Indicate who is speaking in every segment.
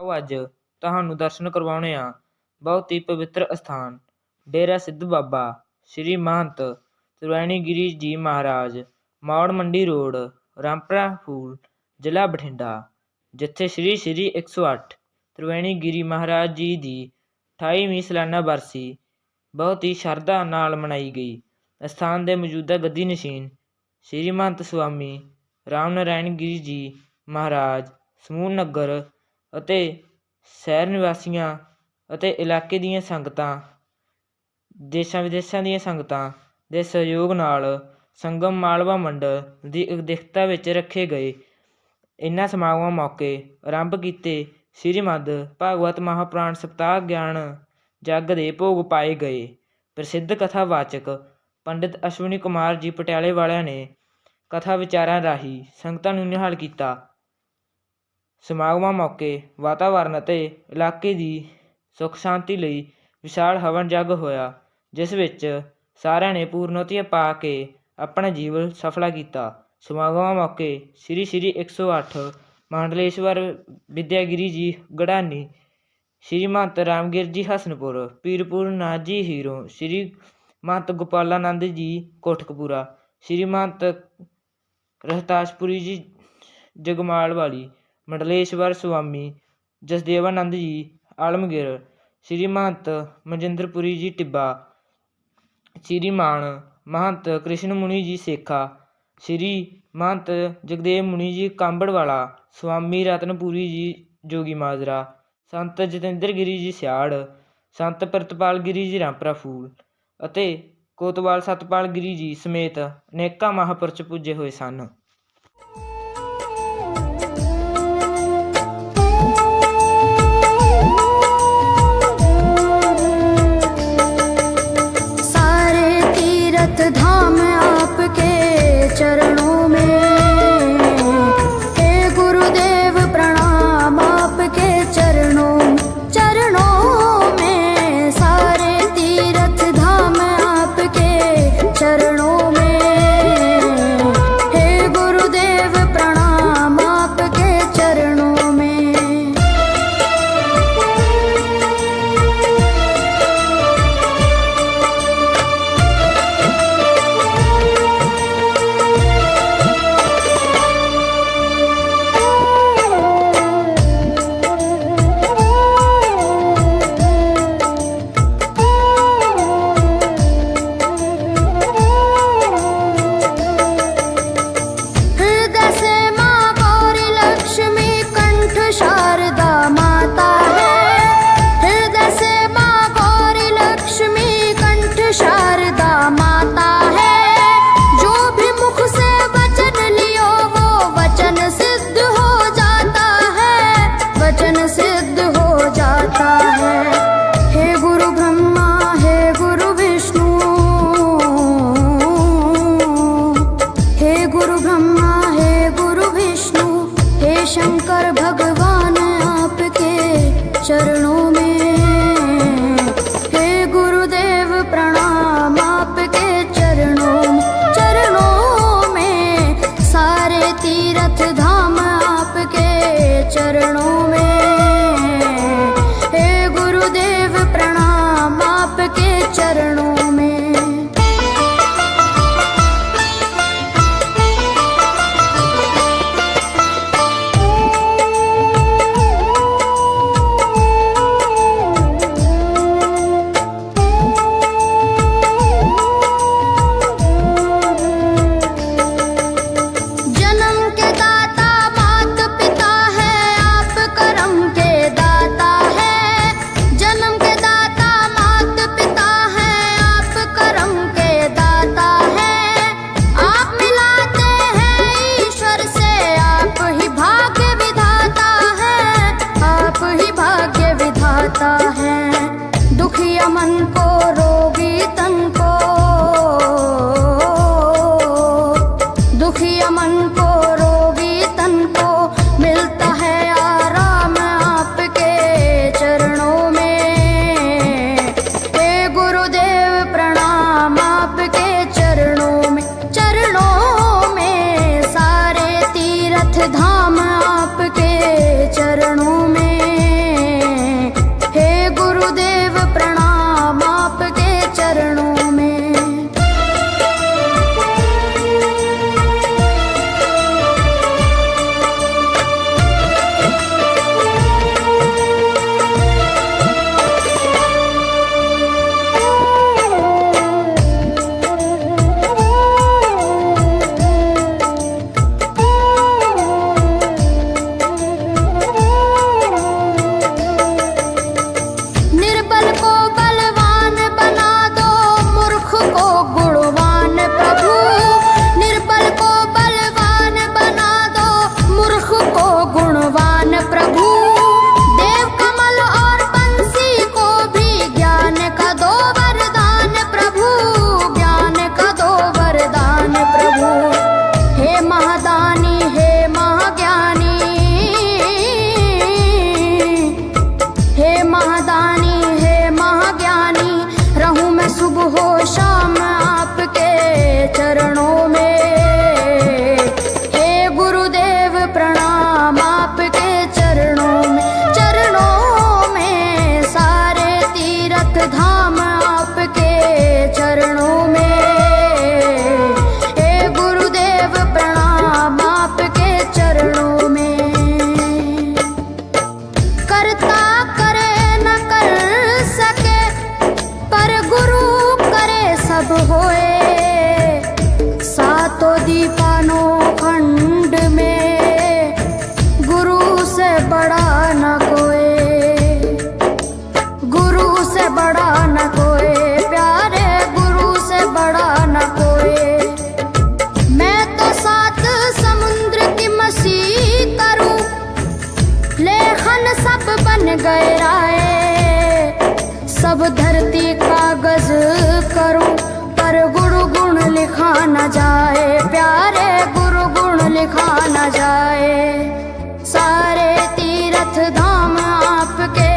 Speaker 1: ਆਓ ਅੱਜ ਤੁਹਾਨੂੰ ਦਰਸ਼ਨ ਕਰਵਾਉਂਦੇ ਹਾਂ ਬਹੁਤ ਹੀ ਪਵਿੱਤਰ ਅਸਥਾਨ ਡੇਰਾ ਸਿੱਧੂ ਬਾਬਾ ਸ਼੍ਰੀ ਮਹੰਤ ਤ੍ਰਿਵੇਣੀ ਗਿਰੀ ਜੀ ਮਹਾਰਾਜ, ਮੌੜ ਮੰਡੀ ਰੋਡ, ਰਾਮਪੁਰਾ ਫੂਲ, ਜ਼ਿਲ੍ਹਾ ਬਠਿੰਡਾ, ਜਿੱਥੇ ਸ਼੍ਰੀ 108 ਤ੍ਰਿਵੇਣੀ ਗਿਰੀ ਮਹਾਰਾਜ ਜੀ ਦੀ 28ਵੀਂ ਸਾਲਾਨਾ ਬਰਸੀ ਬਹੁਤ ਹੀ ਸ਼ਰਧਾ ਨਾਲ ਮਨਾਈ ਗਈ। ਅਸਥਾਨ ਦੇ ਮੌਜੂਦਾ ਗੱਦੀ ਨਸ਼ੀਨ ਸ਼੍ਰੀ ਮਹੰਤ ਸੁਆਮੀ ਰਾਮ ਨਾਰਾਇਣ ਗਿਰੀ ਜੀ ਮਹਾਰਾਜ ਸਮੂਹ ਨਗਰ ਅਤੇ ਸ਼ਹਿਰ ਨਿਵਾਸੀਆਂ ਅਤੇ ਇਲਾਕੇ ਦੀਆਂ ਸੰਗਤਾਂ, ਦੇਸ਼ਾਂ ਵਿਦੇਸ਼ਾਂ ਦੀਆਂ ਸੰਗਤਾਂ ਦੇ ਸਹਿਯੋਗ ਨਾਲ ਸੰਗਮ ਮਾਲਵਾ ਮੰਡਲ ਦੀ ਅਧਿਕਤਾ ਵਿੱਚ ਰੱਖੇ ਗਏ ਇਹਨਾਂ ਸਮਾਗਮਾਂ ਮੌਕੇ ਆਰੰਭ ਕੀਤੇ ਸ੍ਰੀਮਦ ਭਾਗਵਤ ਮਹਾਪੁਰਾਣ ਸਪਤਾਹ ਗਿਆਨ ਜੱਗ ਦੇ ਭੋਗ ਪਾਏ ਗਏ। ਪ੍ਰਸਿੱਧ ਕਥਾਵਾਚਕ ਪੰਡਿਤ ਅਸ਼ਵਨੀ ਕੁਮਾਰ ਜੀ ਪਟਿਆਲੇ ਵਾਲਿਆਂ ਨੇ ਕਥਾ ਵਿਚਾਰਾਂ ਰਾਹੀਂ ਸੰਗਤਾਂ ਨੂੰ ਨਿਹਾਲ ਕੀਤਾ। ਸਮਾਗਮਾਂ ਮੌਕੇ ਵਾਤਾਵਰਨ ਅਤੇ ਇਲਾਕੇ ਦੀ ਸੁੱਖ ਸ਼ਾਂਤੀ ਲਈ ਵਿਸ਼ਾਲ ਹਵਨ ਜੱਗ ਹੋਇਆ, ਜਿਸ ਵਿੱਚ ਸਾਰਿਆਂ ਨੇ ਪੂਰਨੋਤੀਆਂ ਪਾ ਕੇ ਆਪਣਾ ਜੀਵਨ ਸਫਲਾ ਕੀਤਾ। ਸਮਾਗਮਾਂ ਮੌਕੇ ਸ਼੍ਰੀ 108 ਮੰਡਲੇਸ਼ਵਰ ਵਿਦਿਆਗਿਰੀ ਜੀ ਗੜਾਨੀ, ਸ਼੍ਰੀ ਮਹੰਤ ਰਾਮਗਿਰ ਜੀ ਹਸਨਪੁਰ, ਪੀਰਪੁਰ ਨਾਥ ਜੀ ਹੀਰੋਂ, ਸ਼੍ਰੀ ਮਹੰਤ ਗੋਪਾਲਾਨੰਦ ਜੀ ਕੋਟਕਪੂਰਾ, ਸ਼੍ਰੀ ਮਹੰਤ ਰਹਿਤਾਸਪੁਰੀ ਜੀ ਜਗਮਾਲ ਵਾਲੀ, ਮੰਡਲੇਸ਼ਵਰ ਸੁਆਮੀ ਜਸਦੇਵਾਨੰਦ ਜੀ ਆਲਮਗੀਰ, ਸ਼੍ਰੀ ਮਹੰਤ ਮਨਜਿੰਦਰਪੁਰੀ ਜੀ ਟਿੱਬਾ, ਸ਼੍ਰੀ ਮਾਨ ਮਹੰਤ ਕ੍ਰਿਸ਼ਨ ਮੁਨੀ ਜੀ ਸੇਖਾ, ਸ਼੍ਰੀ ਮਹੰਤ ਜਗਦੇਵ ਮੁਨੀ ਜੀ ਕਾਂਬੜਵਾਲਾ, ਸੁਆਮੀ ਰਤਨਪੁਰੀ ਜੀ ਜੋਗੀ ਮਾਜਰਾ, ਸੰਤ ਜਤਿੰਦਰ ਗਿਰੀ ਜੀ ਸਿਆੜ, ਸੰਤ ਪ੍ਰਿਤਪਾਲ ਗਿਰੀ ਜੀ ਰਾਮਪੁਰਾ ਫੂਲ ਅਤੇ ਕੋਤਵਾਲ ਸਤਪਾਲ ਗਿਰੀ ਜੀ ਸਮੇਤ ਅਨੇਕਾਂ ਮਹਾਂਪੁਰਸ਼ ਪੂਜੇ ਹੋਏ ਸਨ।
Speaker 2: शंकर भगवान आपके चरणों में, हे गुरुदेव प्रणाम आपके चरणों में, सारे तीर्थ धाम आपके चरणों में, हे गुरुदेव प्रणाम आपके चरणों में। सब बन गए राय। सब धरती कागज करूं पर गुरु गुण लिखा न जाए, प्यारे गुरु गुण लिखा न जाए। सारे तीर्थ धाम आपके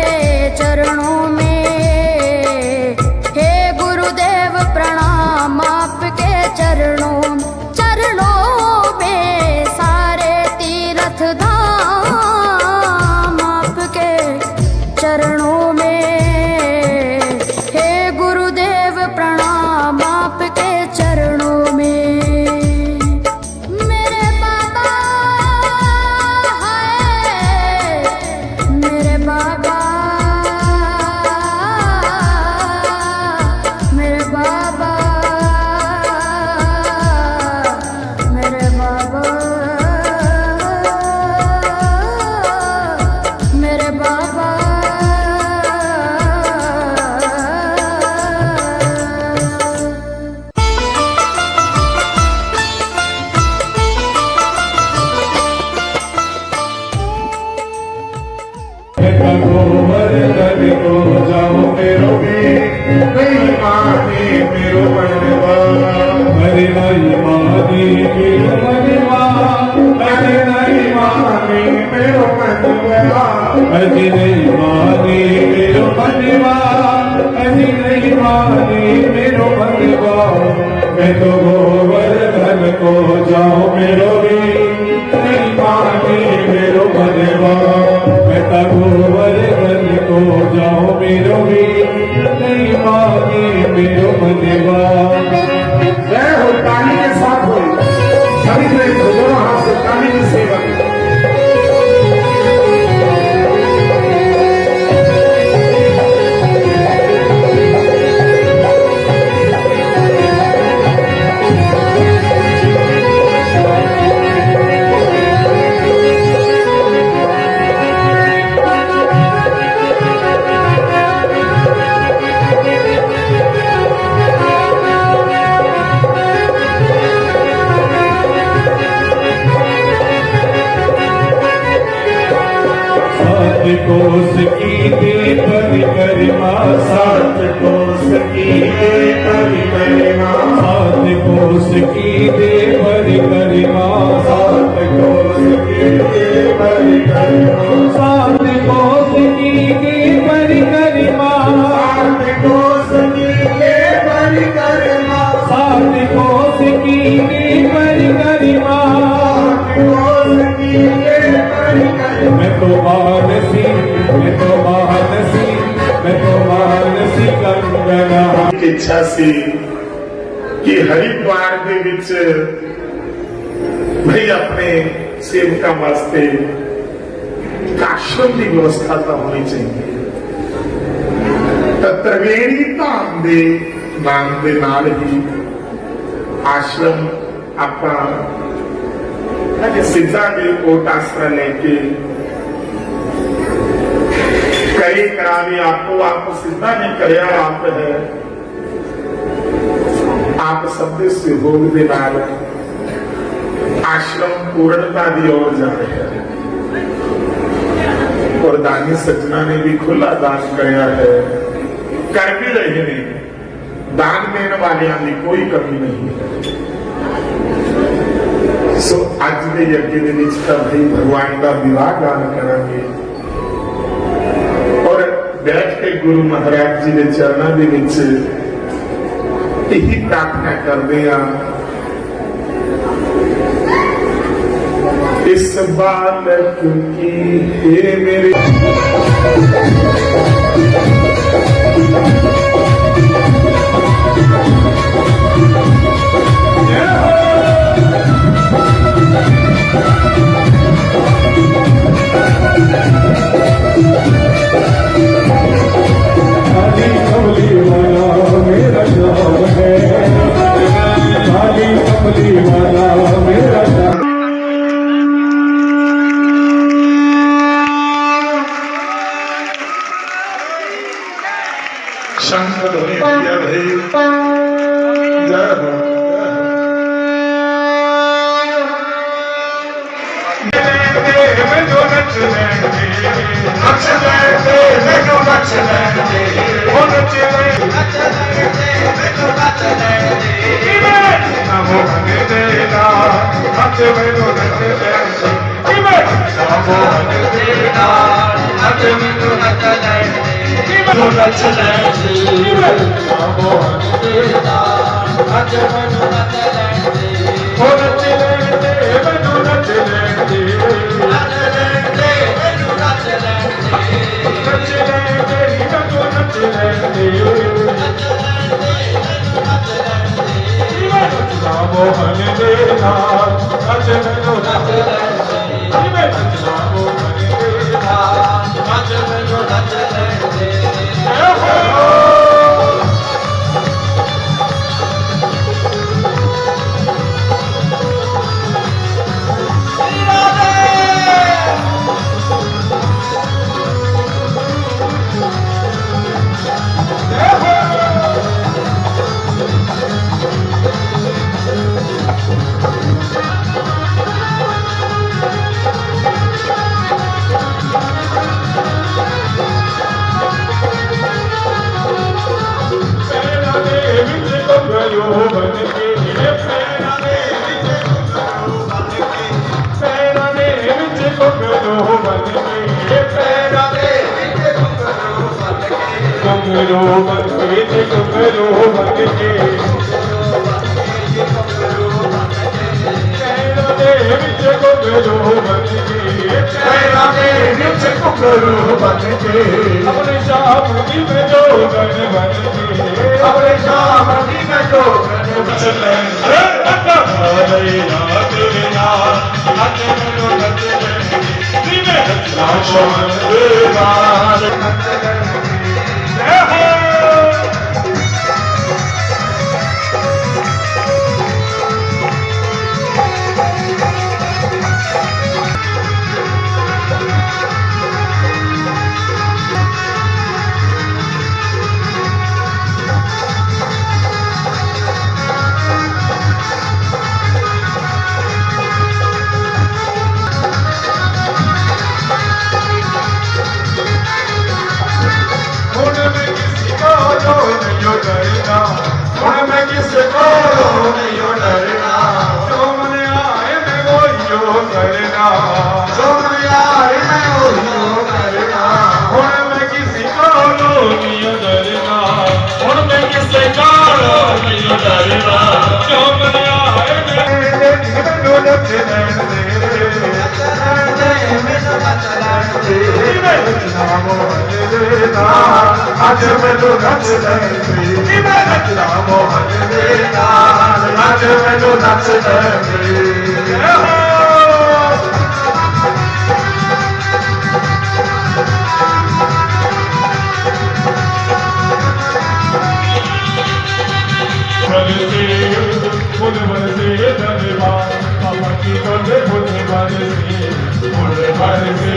Speaker 2: चरणों में, हे गुरुदेव प्रणाम आपके चरणों में। सारे तीर्थ धाम आपके चरणों में, हे गुरुदेव प्रणाम आपके चरणों में। मेरे बाबा हाय, मेरे बाबा, मेरे बाबा, मेरे बाबा, मेरे बाबा।
Speaker 3: गोबर कभी को जाओ मेरो भी नहीं माने मेरो मनवा, अरे नहीं माने मेरो मनवा, अरे नहीं माने मेरो मनवा, अरे नहीं माने मेरो मनवा, अरे नहीं माने मेरो मनवा। मैं तो गोबर धन को जाओ मेरो भी नहीं माने मेरो मनवा, मैं तो गोबर धन को जाओ मेरो भी नहीं माने मेरो मनवा। जय हो, ताली के साथ हो सभी दोनों हाथ से ताली की सेवा। कोस की दे परिक्रमा, सात कोस की दे परिक्रमा, सात कोस की दे परिक्रमा, सात कोस की दे परिक्रमा, सात कोस की दे परिक्रमा, सात कोस की दे परिक्रमा, सात कोस की दे परिक्रमा, सात कोस की दे परिक्रमा। मैं तो मानसी, मैं तो मानसी, मैं तो मानसी कंगना। इच्छा सी कि हरिद्वार के विच भाई अपने सेवका वास्ते आश्रम की व्यवस्था तो होनी चाहिए। त्रिवेणी धाम के नाम के नाल ही आश्रम आपा सिद्धा के कोट आसरा लेके करे करावे, आपको आप सिद्धा ने करया आप है, आप सबके सहयोग के नाल आश्रम पूर्णता की ओर जा रहे हैं। और दानी सज्जना ने भी खुला दान करया है, कर भी रहे हैं। दान देने वाले की कोई कमी नहीं है। सो अज के यज्ञ के विच तां भाई भगवान का विवाह गान करांगे और बैठ के गुरु महाराज जी के चरणों के विच यही प्रार्थना करते हैं, इस बालक की हे मेरे मेरा नाम है, काली कमली वाला मेरा नाम। शंकर भाई जय हो। जो नच नच लैण दे मैनू नच लैण दे ओ नच लैण ना मोहन दे नाल अज मैनू नच लैण दे ना मोहन दे नाल अज मैनू नच लैण दे मैनू नच लैण दे ना मोहन दे नाल अज मैनू नच लैण दे ओ नच लैण दे मैनू नच लैण दे नच लैण दे मैनू नच लैण दे नच लैण दे मैनू नच लैण दे ना मोहन दे नाल अज मैनू नच लैण दे ना मोहन दे नाल अज मैनू नच लैण दे अपने शाम की में जो गन बन के अपने शाम की में जो गन बन के अरे रात तेरे नाल अज मैनू नच लैण दे ना मोहन दे नाल नच लैण दे आज मैनू नच लैण दे ना मोहन दे नाल आज मैनू नच लैण दे फूल बरसे धन्यवाद बाबा की तोड़े फूल बरसे फूल बरसे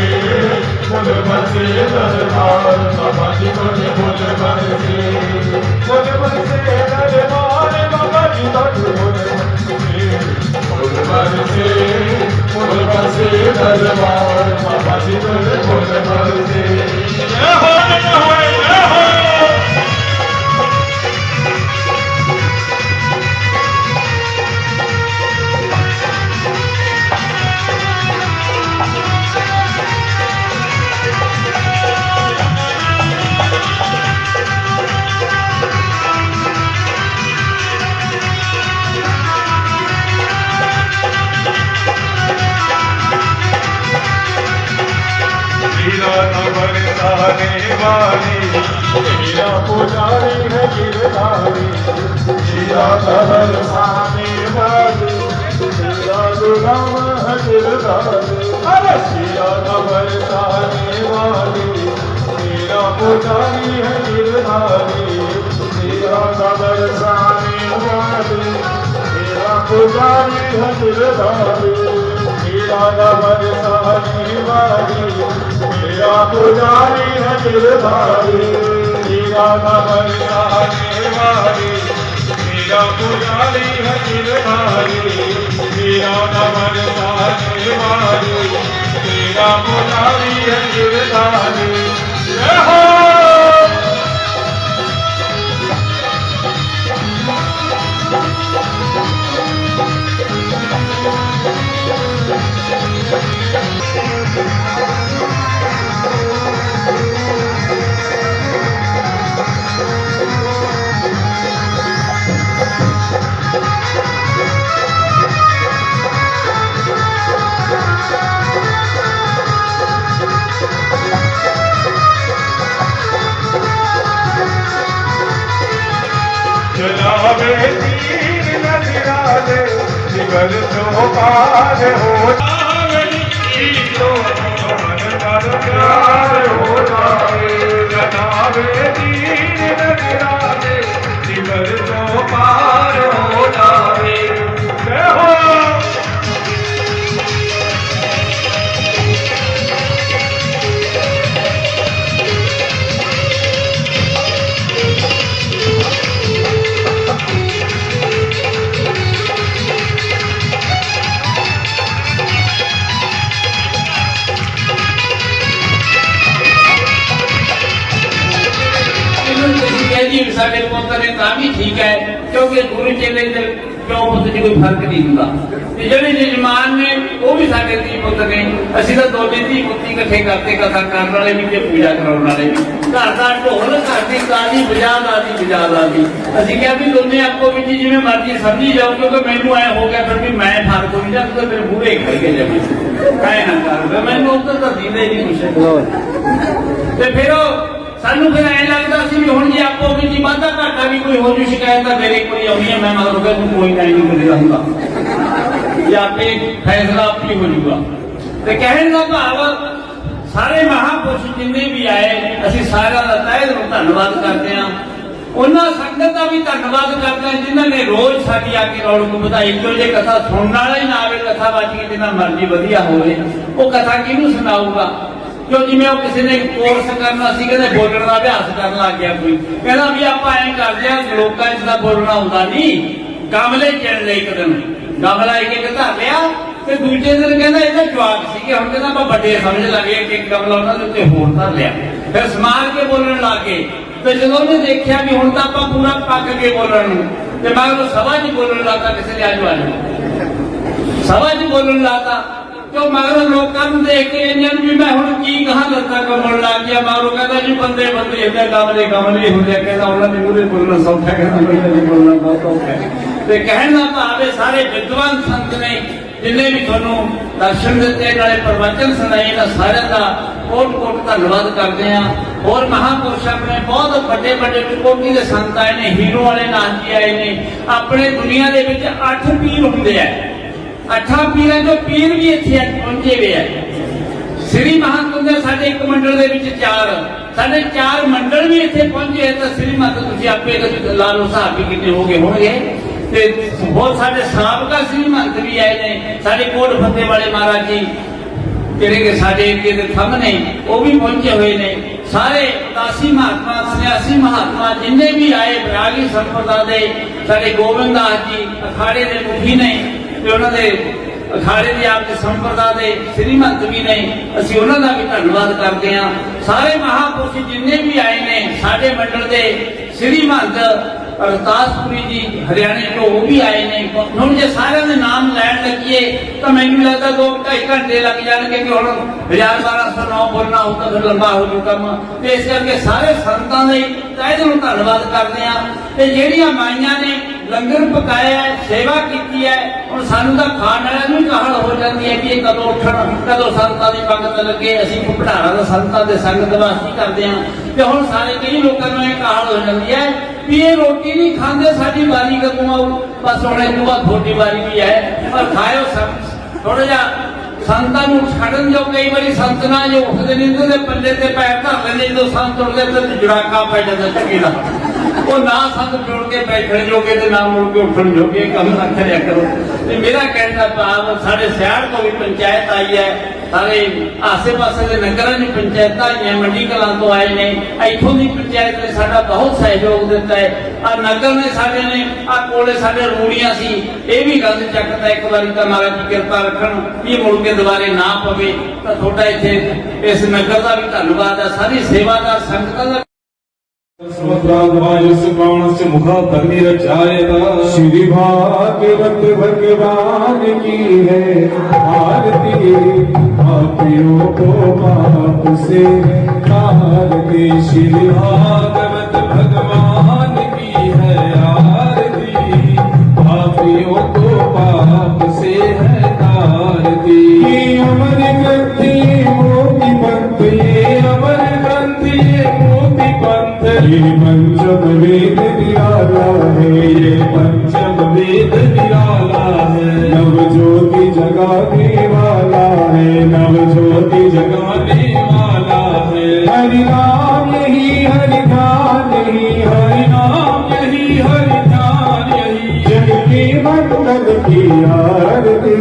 Speaker 3: फूल बरसे धन्यवाद बाबा की तोड़े फूल बरसे फूल बरसे धन्यवाद बाबा की तोड़े फूल बरसे फूल बरसे धन्यवाद बाबा की तोड़े फूल बरसे मेरा पुजारी है गिरधारी मेरा बरसाने वाली मेरा गुलाम है गिरधारी अरे मेरा बरसाने वाली मेरा पुजारी है गिरधारी मेरा बरसाने वाली मेरा पुजारी है गिरधारी मेरा बरसाने वाली मेरा पुजारी है गिरधारी मेरा बरसाने वाली मेरा पुजारी है गिरधारी मेरा बरसाने वाली मेरा पुजारी है गिरधारी शिवर तो पार हो जावे तो मन कर प्यार हो जावे लगावे दीन नजराने शिवर तो पार हो जावे जय हो
Speaker 4: जी साढ़े पुत ने भी ठीक है क्योंकि गुरु चेले क्यों पुत च कोई फर्क नहीं होता ਜਿਹੜੇ ਜਜਮਾਨ ਨੇ ਉਹ ਵੀ ਸਾਡੇ ਧੀ ਪੁੱਤ ਨੇ ਅਸੀਂ ਤਾਂ ਦੋਨੇ ਧੀ ਪੁੱਤੀ ਇਕੱਠੇ ਕਰਕੇ ਕਥਾ ਕਰਨ ਵਾਲੇ ਵੀ ਤੇ ਪੂਜਾ ਕਰਾਉਣ ਵਾਲੇ ਵੀ ਘਰ ਦਾ ਢੋਲ ਘਰ ਦੀ ਤਾਲੀ ਵਜਾ ਲਾਦੀ ਅਸੀਂ ਕਿਹਾ ਵੀ ਦੋਨੇ ਆਪੋ ਵਿੱਚ ਜਿਵੇਂ ਮਰਜ਼ੀ ਸਮਝੀ ਜਾਓ ਕਿਉਂਕਿ ਮੈਨੂੰ ਐ ਹੋ ਗਿਆ ਫਿਰ ਵੀ ਮੈਂ ਫਰਕ ਹੋ ਜਾ ਤੂੰ ਮੇਰੇ ਮੂਹਰੇ ਖੜ ਕੇ ਜਾਵੇਂ ਕਾਇ ਨਾ ਕਰ ਮੈਨੂੰ ਉੱਧਰ ਤਾਂ ਦੀਦੇ ਨਹੀਂ ਕੁਛ ਤੇ ਫਿਰ ਸਾਨੂੰ ਫਿਰ ਐ ਲੱਗਦਾ ਸੀ ਵੀ ਹੁਣ ਜੇ ਆਪੋ ਵਿੱਚ ਹੀ ਵਾਧਾ ਘਾਟਾ ਵੀ ਕੋਈ ਹੋ ਜੂ ਸ਼ਿਕਾਇਤ ਤਾਂ ਮੇਰੇ ਕੋਲ ਆਉਣੀ ਹੈ ਮੈਂ ਮਤਲਬ ਕਿ ਕੋਈ ਨਹੀਂ ਕਰੇ ਰਹੂੰਗਾ ਜਾਂ ਆਪੇ ਫੈਸਲਾ ਆਪੀ ਹੋ ਜੂਗਾ ਤੇ ਕਹਿਣ ਦਾ ਭਾਵ ਸਾਰੇ ਮਹਾਂਪੁਰਸ਼ ਜਿੰਨੇ ਵੀ ਆਏ ਅਸੀਂ ਸਾਰਿਆਂ ਦਾ ਤਹਿ ਦਿਲੋਂ ਧੰਨਵਾਦ ਕਰਦੇ ਹਾਂ ਉਹਨਾਂ ਸੰਗਤ ਦਾ ਵੀ ਧੰਨਵਾਦ ਕਰਦੇ ਹਾਂ ਜਿਨ੍ਹਾਂ ਨੇ ਰੋਜ਼ ਸਾਡੀ ਆ ਕੇ ਰੌਣਕ ਵਧਾਈ ਕਿਉਂ ਜੇ ਕਥਾ ਸੁਣਨ ਵਾਲਾ ਹੀ ਨਾ ਆਵੇ ਕਥਾ ਬਾਜੀ ਜਿੰਨਾ ਮਰਜ਼ੀ ਵਧੀਆ ਹੋਵੇ ਉਹ ਕਥਾ ਕਿਹਨੂੰ ਸੁਣਾਊਗਾ ਕਿਉਂ ਜਿਵੇਂ ਉਹ ਕਿਸੇ ਨੇ ਕੋਰਸ ਕਰਨਾ ਸੀ ਕਹਿੰਦੇ ਬੋਲਣ ਦਾ ਅਭਿਆਸ ਕਰਨ ਲੱਗ ਗਿਆ ਕੋਈ ਕਹਿੰਦਾ ਵੀ ਆਪਾਂ ਐਂ ਕਰਦੇ ਆ ਲੋਕਾਂ 'ਚ ਤਾਂ ਬੋਲਣਾ ਹੁੰਦਾ ਨਹੀਂ ਗਮਲੇ ਚਿਣ ਲਈ ਇੱਕ ਦਿਨ ਗਮਲਾ ਇੱਕ ਧਰ ਲਿਆ ਤੇ ਦੂਜੇ ਦਿਨ ਕਹਿੰਦਾ ਇਹਦੇ ਜਵਾਕ ਸੀਗੇ ਹੁਣ ਕਹਿੰਦਾ ਆਪਾਂ ਵੱਡੇ ਸਮਝ ਲੱਗੇ ਕਿ ਗਮਲਾ ਉਹਨਾਂ ਦੇ ਉੱਤੇ ਹੋਰ ਧਰ ਲਿਆ ਫਿਰ ਸਮਾਰ ਕੇ ਬੋਲਣ ਲੱਗ ਗਏ ਤੇ ਜਦੋਂ ਉਹਨੇ ਦੇਖਿਆ ਵੀ ਹੁਣ ਤਾਂ ਆਪਾਂ ਪੂਰਾ ਪੱਕ ਕੇ ਬੋਲਣ ਨੂੰ ਤੇ ਮੈਂ ਉਹ ਸਭਾ 'ਚ ਬੋਲਣ ਲੱਗਾ ਕਿਸੇ ਨੇ ਆਜੋ ਸਭਾ 'ਚ ਬੋਲਣ ਲੱਗਾ ਕਿਉਂ ਮਗਰ ਲੋਕਾਂ ਨੂੰ ਦੇਖ ਕੇ ਇਹਨਾਂ ਨੂੰ ਵੀ ਮੈਂ ਹੁਣ ਕੀ ਕਹਾਂ ਲੱਤਾਂ ਕੰਬਣ ਲੱਗ ਗਿਆ ਮਗਰੋਂ ਕਹਿੰਦਾ ਜੀ ਬੰਦੇ ਹੁੰਦੇ ਗਮਲੇ ਹੁੰਦੇ ਕਹਿੰਦਾ ਉਹਨਾਂ ਦੇ ਮੂਹਰੇ ਬੋਲਣਾ ਸੌਖਾ ਕਹਿੰਦਾ ਮੈਨੂੰ ਬੋਲਣਾ ਬਹੁਤ ਔਖਾ ਹੈ ਤੇ ਕਹਿਣ ਦਾ ਭਾਵ ਸਾਰੇ ਵਿਦਵਾਨ ਸੰਤ ਨੇ ਜਿੰਨੇ ਵੀ ਤੁਹਾਨੂੰ ਦਰਸ਼ਨ ਦਿੱਤੇ ਨਾਲੇ ਪ੍ਰਵਚਨ ਸੁਣਾਏ ਇਹਨਾਂ ਸਾਰਿਆਂ ਦਾ ਕੋਟ ਧੰਨਵਾਦ ਕਰਦੇ ਹਾਂ ਹੋਰ ਮਹਾਂਪੁਰਸ਼ ਆਪਣੇ ਬਹੁਤ ਵੱਡੇ ਕੋਟੀ ਦੇ ਸੰਤ ਆਏ ਨੇ ਹੀਰੋ ਵਾਲੇ ਨਾਥ ਜੀ ਆਏ ਨੇ ਆਪਣੇ ਦੁਨੀਆ ਦੇ ਵਿੱਚ 8 ਪੀਰ ਹੁੰਦੇ ਆ 8 ਪੀਰਾਂ ਚੋਂ ਪੀਰ ਵੀ ਇੱਥੇ ਪਹੁੰਚੇ ਹੋਏ ਆ ਸ੍ਰੀ ਮਹਾਂਤੁੰਦੇ ਸਾਡੇ ਇੱਕ ਮੰਡਲ ਦੇ ਵਿੱਚ 4 ਸਾਡੇ 4 ਮੰਡਲ ਵੀ ਇੱਥੇ ਪਹੁੰਚੇ ਤਾਂ ਸ੍ਰੀ ਮਾਤਾ ਤੁਸੀਂ ਆਪੇ ਲਾ ਲਓ ਹਿਸਾਬ ਵੀ ਕਿੰਨੇ ਹੋ ਗਏ ਹੋਣਗੇ ਤੇ ਬਹੁਤ ਸਾਡੇ ਸਾਬਕਾ ਸ੍ਰੀ ਮਹੰਤ ਵੀ ਆਏ ਨੇ ਸਾਡੇ ਕੋਟ ਫੱਤੇ ਵਾਲੇ ਮਹਾਰਾਜ ਜੀ ਜਿਹੜੇ ਕਿ ਸਾਡੇ ਏਰੀਏ ਦੇ ਥੰਮ ਨੇ ਉਹ ਵੀ ਪਹੁੰਚੇ ਹੋਏ ਨੇ ਸਾਰੇ ਉਦਾਸੀ ਮਹਾਤਮਾ ਸੰਨਿਆਸੀ ਮਹਾਤਮਾ ਜਿੰਨੇ ਵੀ ਆਏ ਬਰਾਗੀ ਸੰਪਰਦਾ ਦੇ ਸਾਡੇ ਗੋਬਿੰਦ ਦਾਸ ਜੀ ਅਖਾੜੇ ਦੇ ਮੁਖੀ ਨੇ ਤੇ ਉਹਨਾਂ ਦੇ ਅਖਾੜੇ ਦੇ ਆਪ ਦੇ ਸੰਪਰਦਾ ਦੇ ਸ੍ਰੀ ਮਹੰਤ ਵੀ ਨੇ ਅਸੀਂ ਉਹਨਾਂ ਦਾ ਵੀ ਧੰਨਵਾਦ ਕਰਦੇ ਹਾਂ ਸਾਰੇ ਮਹਾਂਪੁਰਸ਼ ਜਿੰਨੇ ਵੀ ਆਏ ਨੇ ਸਾਡੇ ਮੰਡਲ ਦੇ ਸ੍ਰੀ ਮਹੰਤ ਰਤਾਸਪੁਰੀ ਜੀ ਹਰਿਆਣੇ ਤੋਂ ਉਹ ਵੀ ਆਏ ਨੇ ਹੁਣ ਜੇ ਸਾਰਿਆਂ ਦੇ ਨਾਮ ਲੈਣ ਲੱਗੀਏ ਤਾਂ ਮੈਨੂੰ ਲੱਗਦਾ 2-2.5 ਘੰਟੇ ਲੱਗ ਜਾਣਗੇ ਕਿ ਹੁਣ 1209 ਬੋਲਣਾ ਹੋ ਤਾਂ ਫਿਰ ਲੰਬਾ ਹੋ ਜੂ ਕੰਮ ਤੇ ਇਸ ਕਰਕੇ ਸਾਰੇ ਸੰਤਾਂ ਦੇ ਤਹਿ ਦਿਲੋਂ ਧੰਨਵਾਦ ਕਰਦੇ ਆ ਤੇ ਜਿਹੜੀਆਂ ਮਾਈਆਂ ਨੇ ਲੰਗਰ ਪਕਾਇਆ ਸੇਵਾ ਕੀਤੀ ਹੈ ਹੁਣ ਸਾਨੂੰ ਤਾਂ ਖਾਣ ਵਾਲਿਆਂ ਨੂੰ ਕਹਾਲ ਹੋ ਜਾਂਦੀ ਹੈ ਕਿ ਇਹ ਕਦੋਂ ਉੱਠਣ ਕਦੋਂ ਸੰਤਾਂ ਦੀ ਪੰਗਤ ਲੱਗੇ ਅਸੀਂ ਭੰਡਾਰਾ ਦਾ ਸੰਤਾਂ ਦੇ ਸੰਗਤ ਵਾਸਤੇ ਕਰਦੇ ਆ ਤੇ ਹੁਣ ਸਾਰੇ ਕਈ ਲੋਕਾਂ ਨੂੰ ਇਹ ਕਹਾਲ ਹੋ ਜਾਂਦੀ ਹੈ ਵੀ ਇਹ ਰੋਟੀ ਨਹੀਂ ਖਾਂਦੇ ਸਾਡੀ ਵਾਰੀ ਕਦੋਂ ਆਊ ਬਸ ਹੁਣ ਇਹ ਬਾਅਦ ਤੁਹਾਡੀ ਵਾਰੀ ਵੀ ਹੈ ਪਰ ਖਾਇਓ ਥੋੜਾ ਜਿਹਾ ਸੰਤਾਂ ਨੂੰ ਛੱਡਣ ਜੋ ਕਈ ਵਾਰੀ ਸੰਤਨਾ ਜੋ ਉੱਠਦੇ ਨੇ ਇਹਨਾਂ ਦੇ ਪੱਲੇ ਤੇ ਪੈਰ ਧਰ ਲੈਂਦੇ ਜਦੋਂ ਸੰਤ ਉੱਠਦੇ ਤੇ ਜੁੜਾਕਾ ਪੈ ਜਾਂਦਾ ਚੱਕੀ ਦਾ ਉਹ ਨਾ ਸੰਤ ਜੋੜ ਕੇ ਬੈਠਣ ਜੋਗੇ ਤੇ ਨਾ ਮੁੜ ਕੇ ਉੱਠਣ ਜੋਗੇ ਕੰਮ ਨਾ ਕਰਿਆ ਕਰੋ ਤੇ ਮੇਰਾ ਕਹਿਣ ਦਾ ਭਾਵ ਸਾਡੇ ਸ਼ਹਿਰ ਤੋਂ ਵੀ ਪੰਚਾਇਤ ਆਈ ਹੈ ਸਾਰੇ ਆਸੇ-ਪਾਸੇ ਦੇ ਨਗਰਾਂ ਦੀ ਪੰਚਾਇਤਾਂ ਆਈਆਂ ਮੰਡੀ ਕਲਾਂ ਤੋਂ ਆਏ ਨੇ ਇੱਥੋਂ ਦੀ ਪੰਚਾਇਤ ਨੇ ਸਾਡਾ ਬਹੁਤ ਸਹਿਯੋਗ ਦਿੱਤਾ ਹੈ ਆ ਨਗਰ ਨੇ ਸਾਡੇ ਨੇ ਆ ਕੋਲੇ ਸਾਡੇ ਰੂੜੀਆਂ ਸੀ ਇਹ ਵੀ ਗੰਦ ਚੱਕਦਾ ਇੱਕ ਵਾਰੀ ਤਾਂ ਮਹਾਰਾਜ ਜੀ ਕਿਰਪਾ ਰੱਖਣ ਇਹ ਮੁੜ ਕੇ ਦੁਬਾਰੇ ਨਾ ਪਵੇ ਤਾਂ ਤੁਹਾਡਾ ਇੱਥੇ ਇਸ ਨਗਰ ਦਾ ਵੀ ਧੰਨਵਾਦ ਹੈ ਸਾਰੀ ਸੇਵਾਦਾਰ ਸੰਗਤਾਂ ਦਾ
Speaker 3: से मुखा भगनी रचाएगा श्री भागवत भगवान की है आरती पापियों को पाप से तारती श्री भागवत भगवान की है आरती पापियों को पाप से है तारती अमर ग्रंथि मोती पंथ ये अमर ग्रंथि ये मोती पंथ ये पंचम वेद निराला है ये पंचम वेद निराला है बगवाने वाला है। हरि नाम यही हरि ध्यान यही, हरि नाम यही हरि ध्यान यही, जग के मंगल की आरती,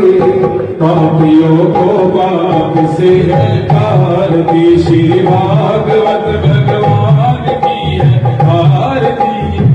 Speaker 3: पापियों को पाप से है आरती। श्री भागवत भगवान की है आरती,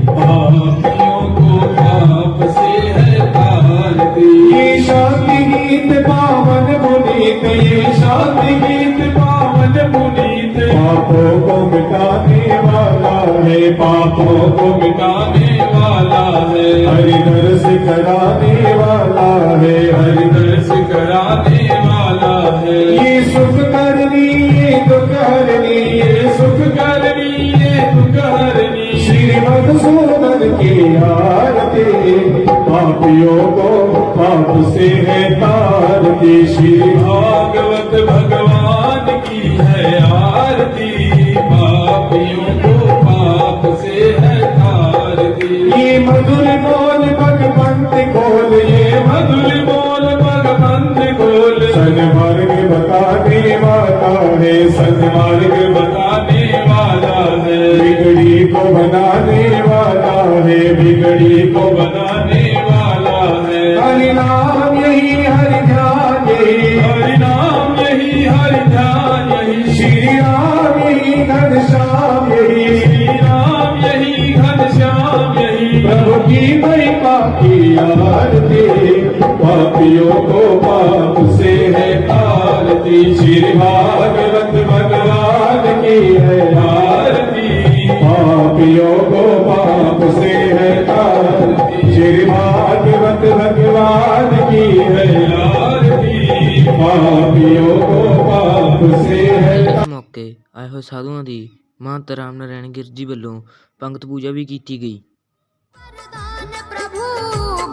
Speaker 3: पापियों को पाप से है आरती। ये शांति गीत पावन पुनीत, ये शांति गीत पावन पुनीत, पापों को मिटाने वाला है, पापों को मिटाने वाला है। हरि दर्श कराने वाला है, हरि दर्श कराने वाला है। ये सुख करनी ये दुख हरनी, ये सुख करनी ये दुख हरनी, श्री मधुसूदन की आरती, पापियों को पाप से है तारती। श्री भागवत भगवान की है आरती, पापियों को पाप से है तारती। ये मधुर बोल भगवंत खोल, ये मधुर बोल भगवंत खोल, सन्मार्ग बताने वाला है, सन्मार्ग बताने वाला है। बिगड़ी को बनाने वाला है, बिगड़ी को बनाने वाला है। हरि नाम यही हरि ध्यान यही, हरि नाम यही हरि ध्यान यही, श्री राम यही घनश्याम यही, श्री राम यही घनश्याम यही, प्रभु की महिमा की आरती, पापियों को पाप से है आरती। श्री भागवत भगवान की है आरती, पापियों को पाप से है आरती। श्री भागवत भगवान की है आरती, पापियों को पाप से है।
Speaker 1: ਇਸ ਮੌਕੇ ਆਏ ਹੋਏ ਸਾਧੂਆਂ ਦੀ ਮਹੰਤ ਰਾਮ ਨਾਰਾਇਣ ਗਿਰ ਜੀ ਵੱਲੋਂ ਪੰਗਤ ਪੂਜਾ ਵੀ ਕੀਤੀ ਗਈ।
Speaker 2: वरदान प्रभु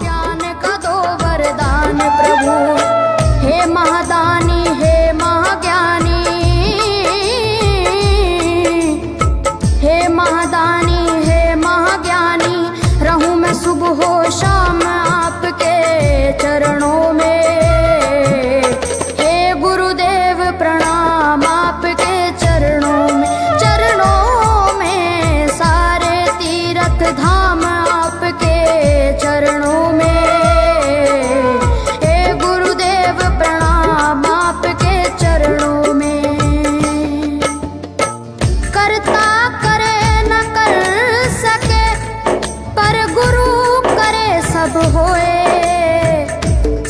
Speaker 2: ज्ञान का दो वरदान प्रभु, हे महादानी हे महाज्ञानी, हे महादानी हे महाज्ञानी, रहूं मैं सुबह हो शाम आपके चरणों में। हे गुरुदेव प्रणाम आपके चरणों में, चरणों में सारे तीर्थ धाम आपके चरणों में। हे गुरुदेव प्रणाम आपके चरणों में। करता करे न कर सके, पर गुरु करे सब होए।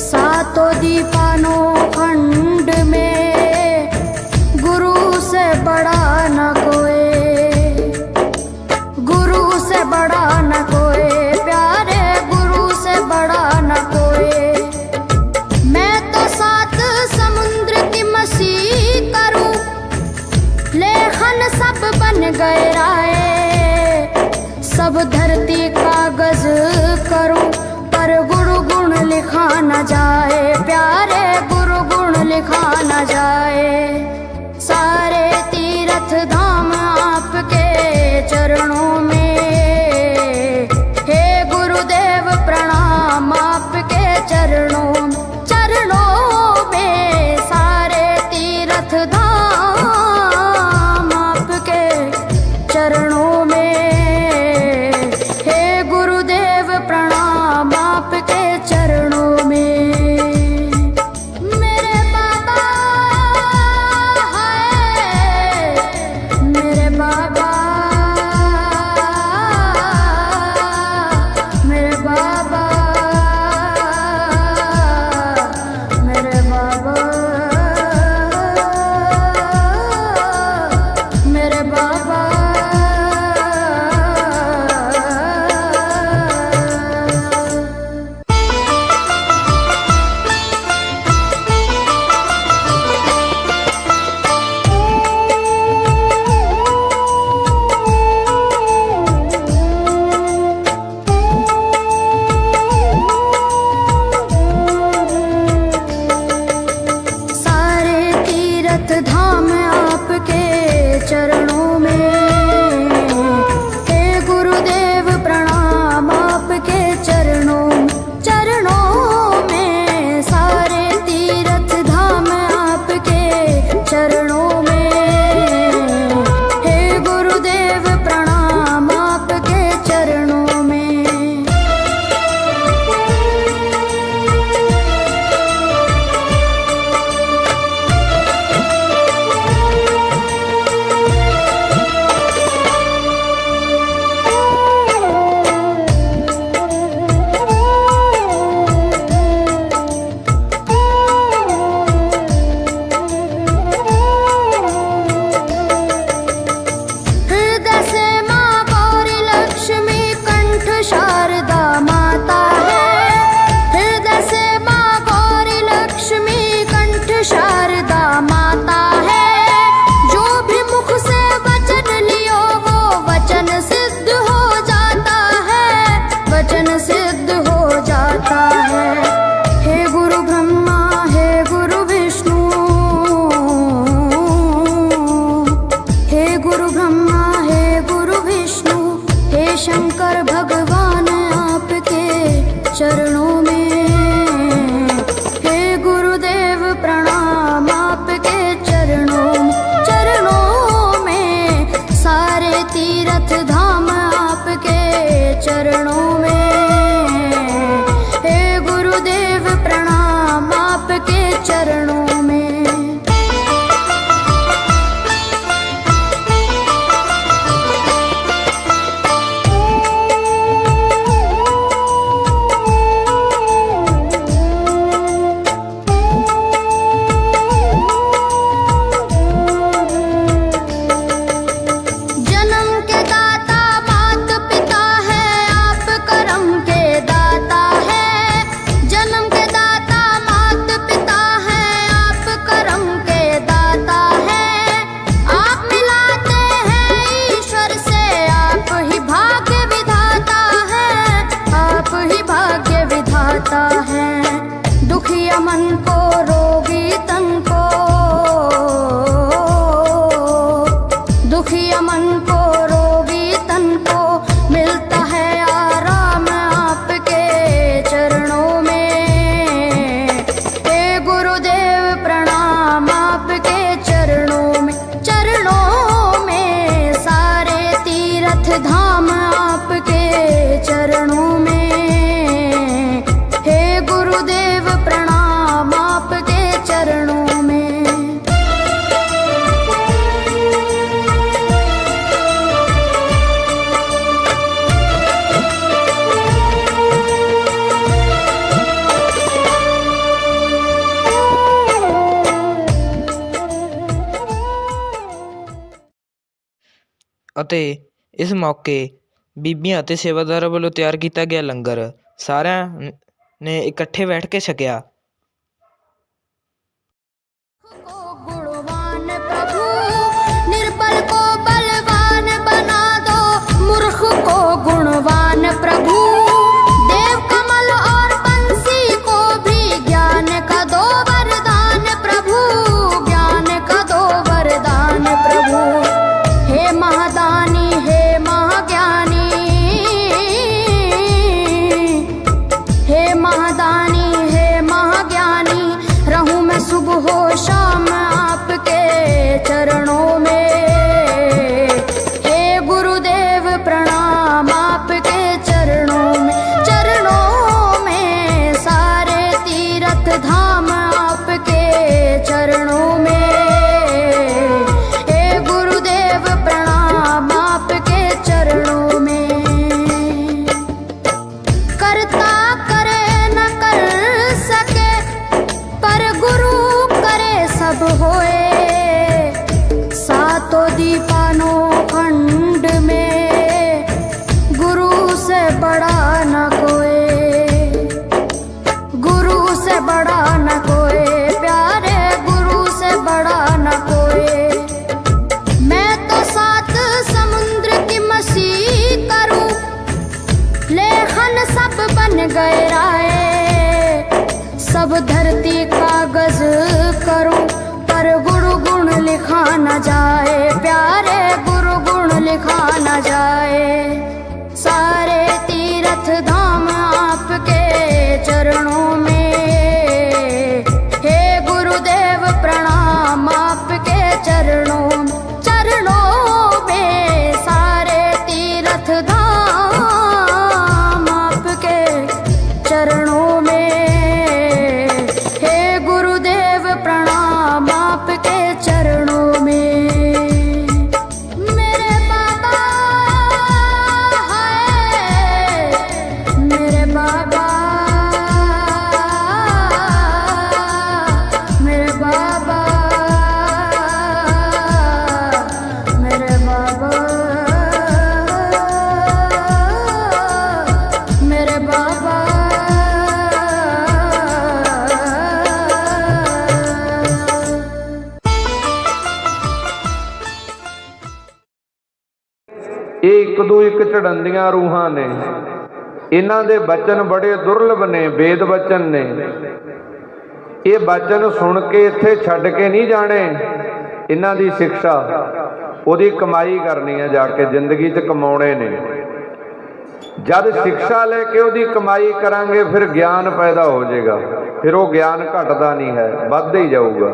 Speaker 2: सातों दीपानों खंड में गुरु से बड़ा न कोई, गुरु से बड़ा न कोई, प्यारे गुरु से बड़ा न कोई। मैं तो सात समुद्र की मसी करूं, लेखन सब बन गए राय। सब धरती कागज करूं, पर गुरु गुण लिखा न जाए, प्यारे गुरु गुण लिखा न जाए। सारे तीर्थ धाम आपके चरणों में। हे गुरुदेव प्रणाम आपके चरणों में, चरणों में सारे तीर्थ धाम आपके चरणों में। हे गुरुदेव प्रणाम आपके चरणों में। मेरे बाबा तीर्थ धाम आपके चरणों में। हे गुरुदेव प्रणाम आपके चरणों में। दुखिया मन को रोगी तन को, दुखिया मन को रोगी तन को मिलता है आराम आपके चरणों में। हे गुरुदेव प्रणाम आपके चरणों में। चरणों में सारे तीर्थ धाम आपके चरणों में। गुरुदेव प्रणाम आपके चरणों में।
Speaker 1: ਅਤੇ ਇਸ ਮੌਕੇ ਬੀਬੀਆਂ ਅਤੇ ਸੇਵਾਦਾਰਾਂ ਵੱਲੋਂ ਤਿਆਰ ਕੀਤਾ ਗਿਆ ਲੰਗਰ ਸਾਰਿਆਂ ने इकट्ठे बैठ के छकिया।
Speaker 2: गुणवान प्रभु निर्बल को बलवान बना दो, मूर्ख को गुणवान प्रभु। देव कमल और बंसी को भी ज्ञान का दो वरदान प्रभु, ज्ञान का दो वरदान प्रभु। हे महादानी हे महाज्ञानी, हे महादानी हे महाज्ञानी, रहूं मैं सुबह हो शाम आपके चरणों में। हे गुरुदेव प्रणाम आपके चरणों में। चरणों में सारे तीर्थ धाम आपके चरणों में। हे गुरुदेव प्रणाम आपके चरणों में। करता सब होए सातों दीपानों खंड में, गुरु से बड़ा न कोई, गुरु से बड़ा न कोई, प्यारे गुरु से बड़ा न कोई। मैं तो सात समुद्र की मछली करूं, लेखन सब बन गए राय, सब धरती कागज करूं, पर गुरु गुण लिखा न जाए, प्यारे गुरु गुण लिखा न जाए। सारे तीर्थ धाम आपके चरणों में। हे गुरुदेव प्रणाम आपके चरणों में। चरणों में सारे तीर्थ धाम आपके चरणों में। प्रणाम आपके चरणों में। मेरे बाबा है, मेरे बाबा, मेरे बाबा, मेरे बाबा, मेरे बाबा।
Speaker 5: ਇਹ ਇੱਕ ਦੂ ਇੱਕ ਝੜਨਦੀਆਂ ਰੂਹਾਂ ਨੇ। ਇਹਨਾਂ ਦੇ ਬਚਨ ਬੜੇ ਦੁਰਲਭ ਨੇ, ਵੇਦ ਬਚਨ ਨੇ। ਇਹ ਬਚਨ ਸੁਣ ਕੇ ਇੱਥੇ ਛੱਡ ਕੇ ਨਹੀਂ ਜਾਣੇ। ਇਹਨਾਂ ਦੀ ਸਿੱਖਿਆ ਉਹਦੀ ਕਮਾਈ ਕਰਨੀ ਹੈ, ਜਾ ਕੇ ਜ਼ਿੰਦਗੀ 'ਚ ਕਮਾਉਣੇ ਨੇ। ਜਦ ਸਿੱਖਿਆ ਲੈ ਕੇ ਉਹਦੀ ਕਮਾਈ ਕਰਾਂਗੇ ਫਿਰ ਗਿਆਨ ਪੈਦਾ ਹੋ ਜਾਏਗਾ। ਫਿਰ ਉਹ ਗਿਆਨ ਘਟਦਾ ਨਹੀਂ ਹੈ, ਵੱਧਦਾ ਹੀ ਜਾਊਗਾ।